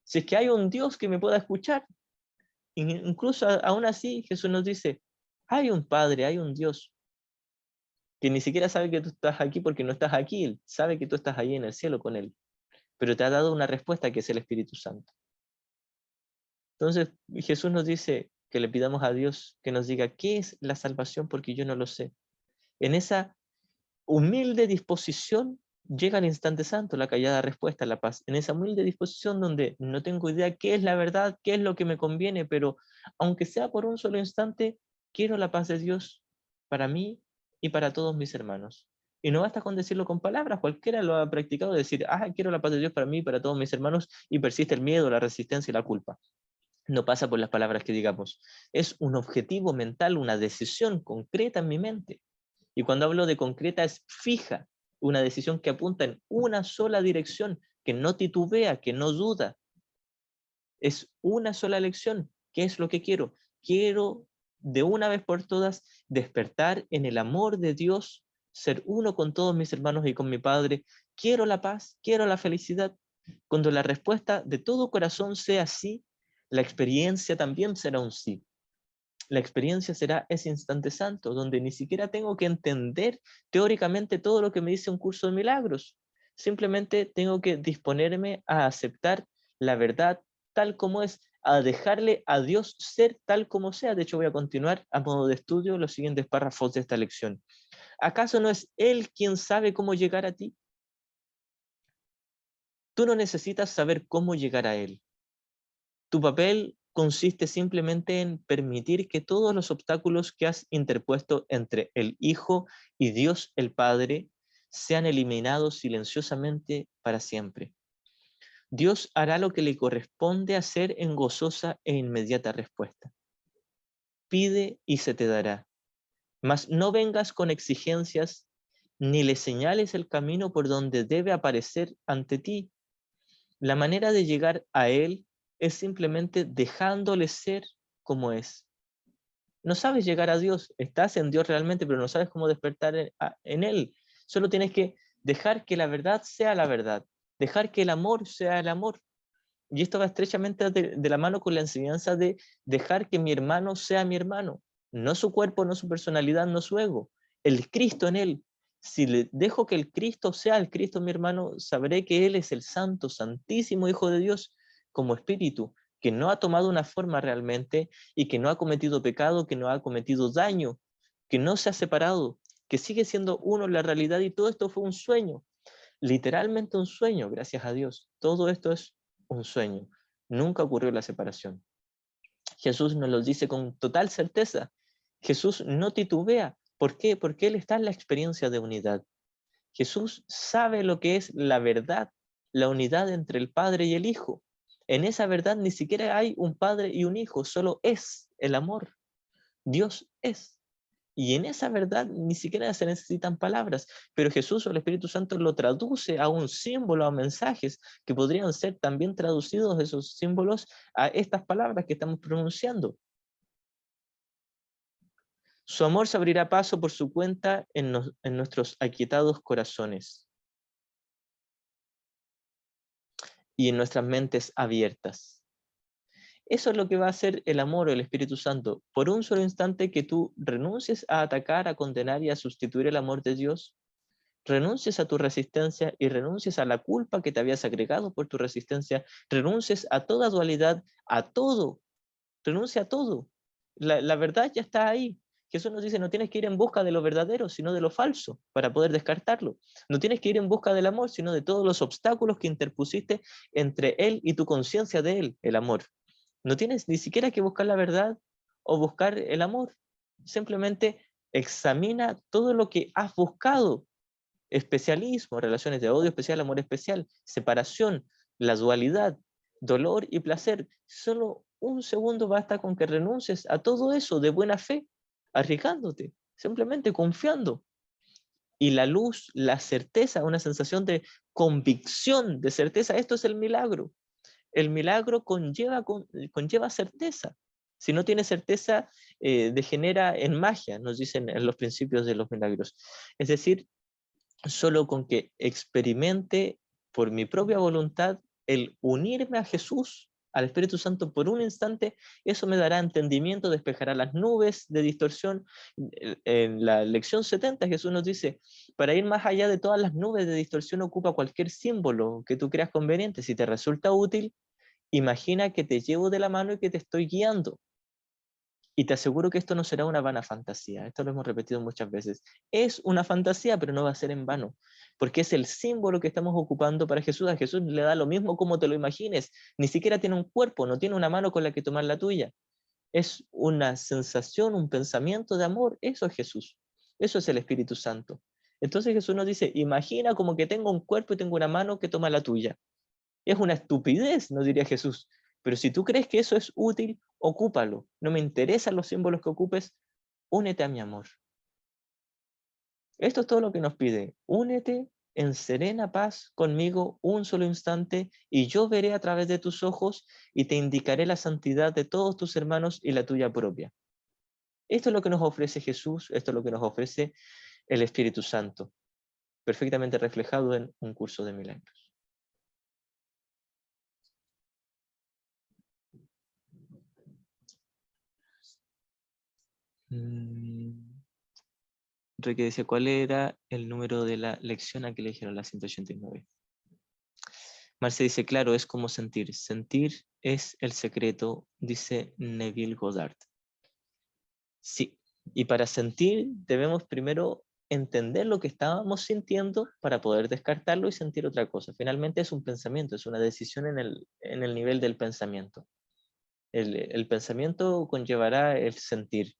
si es que hay un Dios que me pueda escuchar. Incluso aún así Jesús nos dice, hay un Padre, hay un Dios, que ni siquiera sabe que tú estás aquí porque no estás aquí, Él sabe que tú estás ahí en el cielo con Él, pero te ha dado una respuesta que es el Espíritu Santo. Entonces Jesús nos dice que le pidamos a Dios que nos diga qué es la salvación porque yo no lo sé. En esa humilde disposición llega el instante santo, la callada respuesta, la paz. En esa humilde disposición donde no tengo idea qué es la verdad, qué es lo que me conviene, pero aunque sea por un solo instante, quiero la paz de Dios para mí y para todos mis hermanos. Y no basta con decirlo con palabras, cualquiera lo ha practicado, decir, quiero la paz de Dios para mí y para todos mis hermanos, y persiste el miedo, la resistencia y la culpa. No pasa por las palabras que digamos, es un objetivo mental, una decisión concreta en mi mente. Y cuando hablo de concreta es fija, una decisión que apunta en una sola dirección, que no titubea, que no duda. Es una sola elección. ¿Qué es lo que quiero? Quiero de una vez por todas despertar en el amor de Dios, ser uno con todos mis hermanos y con mi Padre. Quiero la paz, quiero la felicidad. Cuando la respuesta de todo corazón sea sí, la experiencia también será un sí. La experiencia será ese instante santo, donde ni siquiera tengo que entender teóricamente todo lo que me dice un curso de milagros. Simplemente tengo que disponerme a aceptar la verdad tal como es, a dejarle a Dios ser tal como sea. De hecho, voy a continuar a modo de estudio los siguientes párrafos de esta lección. ¿Acaso no es Él quien sabe cómo llegar a ti? Tú no necesitas saber cómo llegar a Él. Tu papel consiste simplemente en permitir que todos los obstáculos que has interpuesto entre el Hijo y Dios el Padre sean eliminados silenciosamente para siempre. Dios hará lo que le corresponde hacer en gozosa e inmediata respuesta. Pide y se te dará, mas no vengas con exigencias ni le señales el camino por donde debe aparecer ante ti. La manera de llegar a Él es simplemente dejándole ser como es. No sabes llegar a Dios, estás en Dios realmente, pero no sabes cómo despertar en Él. Solo tienes que dejar que la verdad sea la verdad, dejar que el amor sea el amor. Y esto va estrechamente de la mano con la enseñanza de dejar que mi hermano sea mi hermano, no su cuerpo, no su personalidad, no su ego, el Cristo en él. Si le dejo que el Cristo sea el Cristo mi hermano, sabré que Él es el santo, santísimo Hijo de Dios como espíritu, que no ha tomado una forma realmente y que no ha cometido pecado, que no ha cometido daño, que no se ha separado, que sigue siendo uno en la realidad, y todo esto fue un sueño, literalmente un sueño, gracias a Dios. Todo esto es un sueño. Nunca ocurrió la separación. Jesús nos lo dice con total certeza. Jesús no titubea. ¿Por qué? Porque Él está en la experiencia de unidad. Jesús sabe lo que es la verdad, la unidad entre el Padre y el Hijo. En esa verdad ni siquiera hay un Padre y un Hijo, solo es el amor. Dios es. Y en esa verdad ni siquiera se necesitan palabras, pero Jesús o el Espíritu Santo lo traduce a un símbolo, a mensajes que podrían ser también traducidos esos símbolos a estas palabras que estamos pronunciando. Su amor se abrirá paso por su cuenta en nuestros aquietados corazones. y en nuestras mentes abiertas. Eso es lo que va a hacer el amor o el Espíritu Santo. Por un solo instante que tú renuncies a atacar, a condenar y a sustituir el amor de Dios, renuncies a tu resistencia y renuncies a la culpa que te habías agregado por tu resistencia, renuncies a toda dualidad, a todo, renuncia a todo. La verdad ya está ahí. Jesús nos dice, no tienes que ir en busca de lo verdadero, sino de lo falso, para poder descartarlo. No tienes que ir en busca del amor, sino de todos los obstáculos que interpusiste entre Él y tu conciencia de Él, el amor. No tienes ni siquiera que buscar la verdad o buscar el amor. Simplemente examina todo lo que has buscado. Especialismo, relaciones de odio especial, amor especial, separación, la dualidad, dolor y placer. Solo un segundo basta con que renuncies a todo eso de buena fe, arriesgándote, simplemente confiando. Y la luz, la certeza, una sensación de convicción, de certeza, esto es el milagro. El milagro conlleva certeza. Si no tiene certeza, degenera en magia, nos dicen en los principios de los milagros. Es decir, solo con que experimente por mi propia voluntad el unirme a Jesús, al Espíritu Santo por un instante, eso me dará entendimiento, despejará las nubes de distorsión. En la lección 70 Jesús nos dice, para ir más allá de todas las nubes de distorsión ocupa cualquier símbolo que tú creas conveniente. Si te resulta útil, imagina que te llevo de la mano y que te estoy guiando. Y te aseguro que esto no será una vana fantasía. Esto lo hemos repetido muchas veces. Es una fantasía, pero no va a ser en vano, porque es el símbolo que estamos ocupando para Jesús. A Jesús le da lo mismo como te lo imagines. Ni siquiera tiene un cuerpo, no tiene una mano con la que tomar la tuya. Es una sensación, un pensamiento de amor. Eso es Jesús. Eso es el Espíritu Santo. Entonces Jesús nos dice, imagina como que tengo un cuerpo y tengo una mano que toma la tuya. Es una estupidez, nos diría Jesús. Pero si tú crees que eso es útil, ocúpalo. No me interesan los símbolos que ocupes, únete a mi amor. Esto es todo lo que nos pide. Únete en serena paz conmigo un solo instante y yo veré a través de tus ojos y te indicaré la santidad de todos tus hermanos y la tuya propia. Esto es lo que nos ofrece Jesús, esto es lo que nos ofrece el Espíritu Santo, perfectamente reflejado en un curso de milagros. Enrique decía, ¿cuál era el número de la lección a que le dijeron la 189? Marce dice, claro, es como sentir. Sentir es el secreto, dice Neville Goddard. Sí, y para sentir debemos primero entender lo que estábamos sintiendo para poder descartarlo y sentir otra cosa. Finalmente es un pensamiento, es una decisión en el nivel del pensamiento. El pensamiento conllevará el sentir.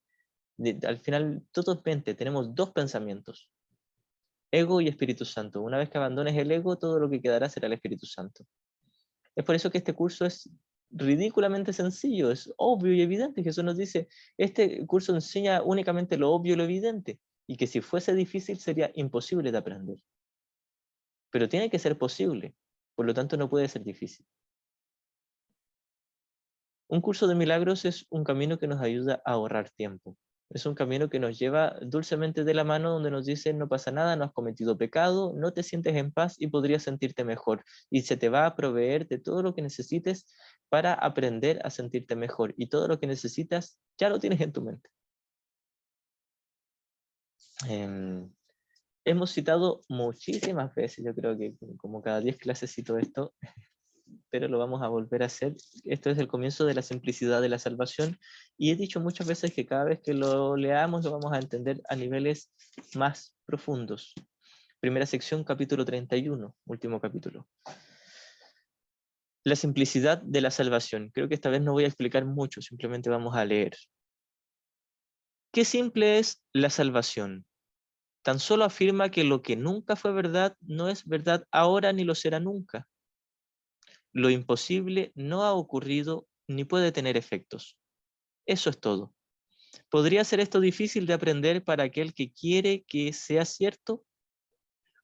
Al final, todo es mente, tenemos dos pensamientos, ego y Espíritu Santo. Una vez que abandones el ego, todo lo que quedará será el Espíritu Santo. Es por eso que este curso es ridículamente sencillo, es obvio y evidente. Jesús nos dice, este curso enseña únicamente lo obvio y lo evidente, y que si fuese difícil sería imposible de aprender. Pero tiene que ser posible, por lo tanto no puede ser difícil. Un curso de milagros es un camino que nos ayuda a ahorrar tiempo. Es un camino que nos lleva dulcemente de la mano, donde nos dice, no pasa nada, no has cometido pecado, no te sientes en paz y podrías sentirte mejor. Y se te va a proveer de todo lo que necesites para aprender a sentirte mejor. Y todo lo que necesitas ya lo tienes en tu mente. Hemos citado muchísimas veces, yo creo que como cada 10 clases cito esto, pero lo vamos a volver a hacer. Esto es el comienzo de la simplicidad de la salvación y he dicho muchas veces que cada vez que lo leamos lo vamos a entender a niveles más profundos. Primera sección, capítulo 31, último capítulo. La simplicidad de la salvación. Creo que esta vez no voy a explicar mucho, simplemente vamos a leer. ¿Qué simple es la salvación? Tan solo afirma que lo que nunca fue verdad no es verdad ahora ni lo será nunca. Lo imposible no ha ocurrido ni puede tener efectos. Eso es todo. ¿Podría ser esto difícil de aprender para aquel que quiere que sea cierto?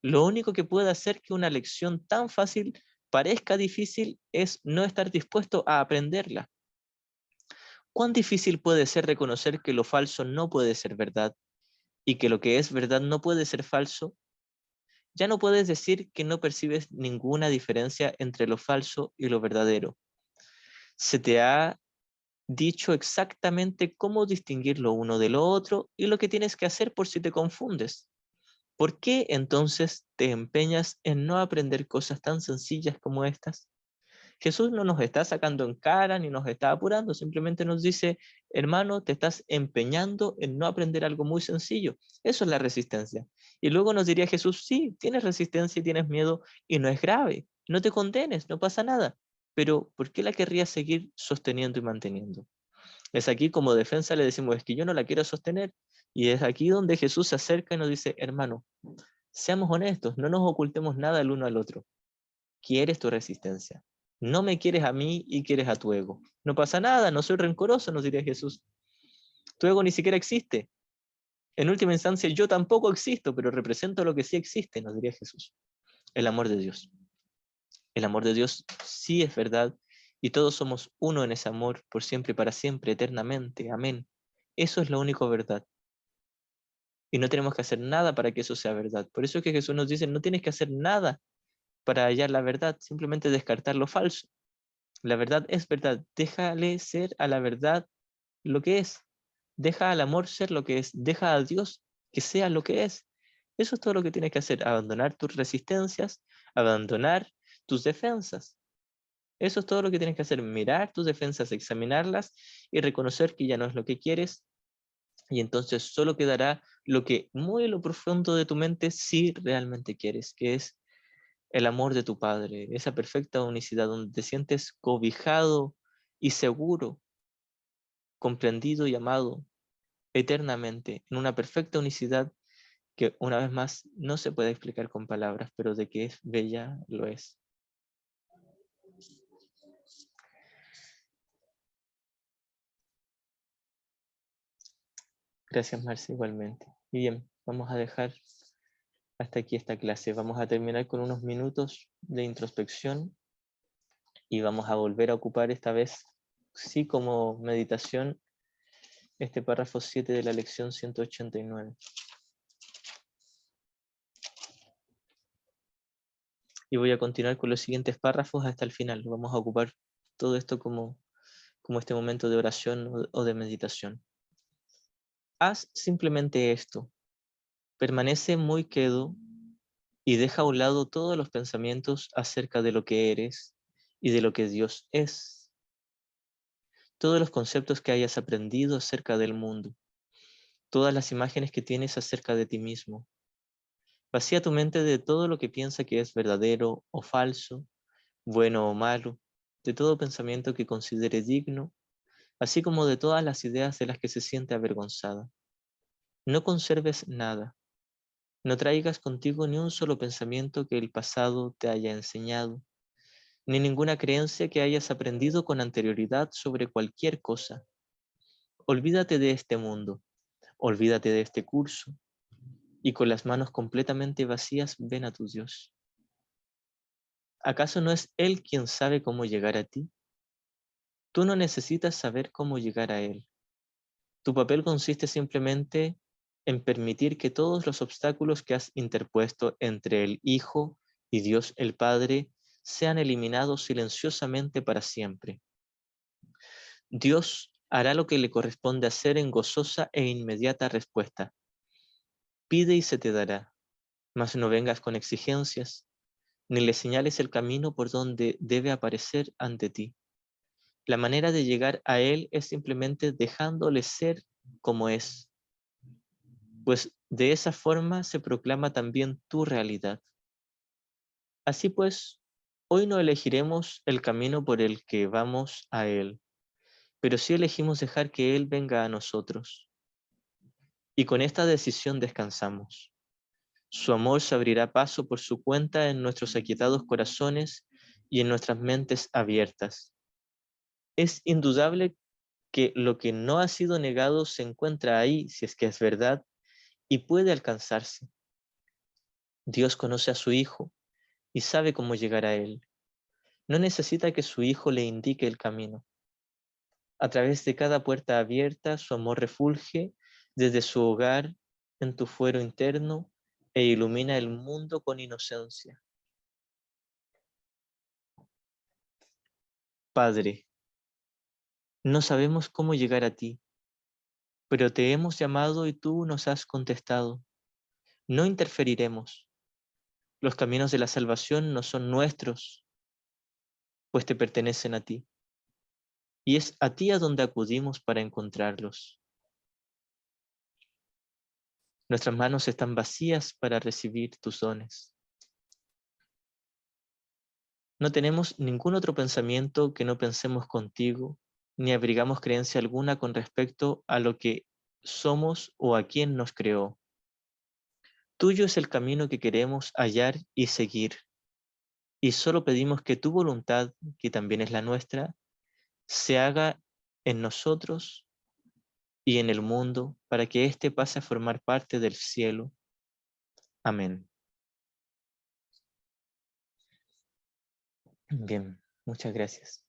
Lo único que puede hacer que una lección tan fácil parezca difícil es no estar dispuesto a aprenderla. ¿Cuán difícil puede ser reconocer que lo falso no puede ser verdad y que lo que es verdad no puede ser falso? Ya no puedes decir que no percibes ninguna diferencia entre lo falso y lo verdadero. Se te ha dicho exactamente cómo distinguir lo uno de lo otro y lo que tienes que hacer por si te confundes. ¿Por qué entonces te empeñas en no aprender cosas tan sencillas como estas? Jesús no nos está sacando en cara ni nos está apurando, simplemente nos dice, hermano, te estás empeñando en no aprender algo muy sencillo. Eso es la resistencia. Y luego nos diría Jesús, sí, tienes resistencia y tienes miedo y no es grave, no te condenes, no pasa nada. Pero ¿por qué la querrías seguir sosteniendo y manteniendo? Es aquí como defensa le decimos, es que yo no la quiero sostener. Y es aquí donde Jesús se acerca y nos dice, hermano, seamos honestos, no nos ocultemos nada el uno al otro. ¿Quieres tu resistencia? No me quieres a mí y quieres a tu ego. No pasa nada, no soy rencoroso, nos diría Jesús. Tu ego ni siquiera existe. En última instancia, yo tampoco existo, pero represento lo que sí existe, nos diría Jesús. El amor de Dios. El amor de Dios sí es verdad y todos somos uno en ese amor por siempre, para siempre, eternamente. Amén. Eso es lo único verdad. Y no tenemos que hacer nada para que eso sea verdad. Por eso es que Jesús nos dice, no tienes que hacer nada para hallar la verdad, simplemente descartar lo falso. La verdad es verdad. Déjale ser a la verdad lo que es. Deja al amor ser lo que es. Deja a Dios que sea lo que es. Eso es todo lo que tienes que hacer. Abandonar tus resistencias, abandonar tus defensas. Eso es todo lo que tienes que hacer. Mirar tus defensas, examinarlas y reconocer que ya no es lo que quieres. Y entonces solo quedará lo que muy en lo profundo de tu mente sí realmente quieres, que es el amor de tu Padre, esa perfecta unicidad donde te sientes cobijado y seguro, comprendido y amado eternamente, en una perfecta unicidad que una vez más no se puede explicar con palabras, pero de que es bella, lo es. Gracias, Marcia, igualmente. Y bien, vamos a dejar hasta aquí esta clase. Vamos a terminar con unos minutos de introspección y vamos a volver a ocupar esta vez, sí, como meditación, este párrafo 7 de la lección 189. Y voy a continuar con los siguientes párrafos hasta el final. Vamos a ocupar todo esto como este momento de oración o de meditación. Haz simplemente esto. Permanece muy quedo y deja a un lado todos los pensamientos acerca de lo que eres y de lo que Dios es. Todos los conceptos que hayas aprendido acerca del mundo. Todas las imágenes que tienes acerca de ti mismo. Vacía tu mente de todo lo que piensa que es verdadero o falso, bueno o malo, de todo pensamiento que considere digno, así como de todas las ideas de las que se siente avergonzada. No conserves nada, no traigas contigo ni un solo pensamiento que el pasado te haya enseñado, ni ninguna creencia que hayas aprendido con anterioridad sobre cualquier cosa. Olvídate de este mundo, olvídate de este curso, y con las manos completamente vacías ven a tu Dios. ¿Acaso no es Él quien sabe cómo llegar a ti? Tú no necesitas saber cómo llegar a Él. Tu papel consiste simplemente en permitir que todos los obstáculos que has interpuesto entre el Hijo y Dios el Padre sean eliminados silenciosamente para siempre. Dios hará lo que le corresponde hacer en gozosa e inmediata respuesta. Pide y se te dará, mas no vengas con exigencias, ni le señales el camino por donde debe aparecer ante ti. La manera de llegar a Él es simplemente dejándole ser como es, pues de esa forma se proclama también tu realidad. Así pues, hoy no elegiremos el camino por el que vamos a Él, pero sí elegimos dejar que Él venga a nosotros. Y con esta decisión descansamos. Su amor se abrirá paso por su cuenta en nuestros aquietados corazones y en nuestras mentes abiertas. Es indudable que lo que no ha sido negado se encuentra ahí, si es que es verdad, y puede alcanzarse. Dios conoce a su Hijo y sabe cómo llegar a Él. No necesita que su Hijo le indique el camino. A través de cada puerta abierta, su amor refulge desde su hogar en tu fuero interno, e ilumina el mundo con inocencia. Padre, no sabemos cómo llegar a ti, pero te hemos llamado y tú nos has contestado. No interferiremos. Los caminos de la salvación no son nuestros, pues te pertenecen a ti. Y es a ti a donde acudimos para encontrarlos. Nuestras manos están vacías para recibir tus dones. No tenemos ningún otro pensamiento que no pensemos contigo, ni abrigamos creencia alguna con respecto a lo que somos o a quién nos creó. Tuyo es el camino que queremos hallar y seguir, y solo pedimos que tu voluntad, que también es la nuestra, se haga en nosotros y en el mundo, para que éste pase a formar parte del cielo. Amén. Bien, muchas gracias.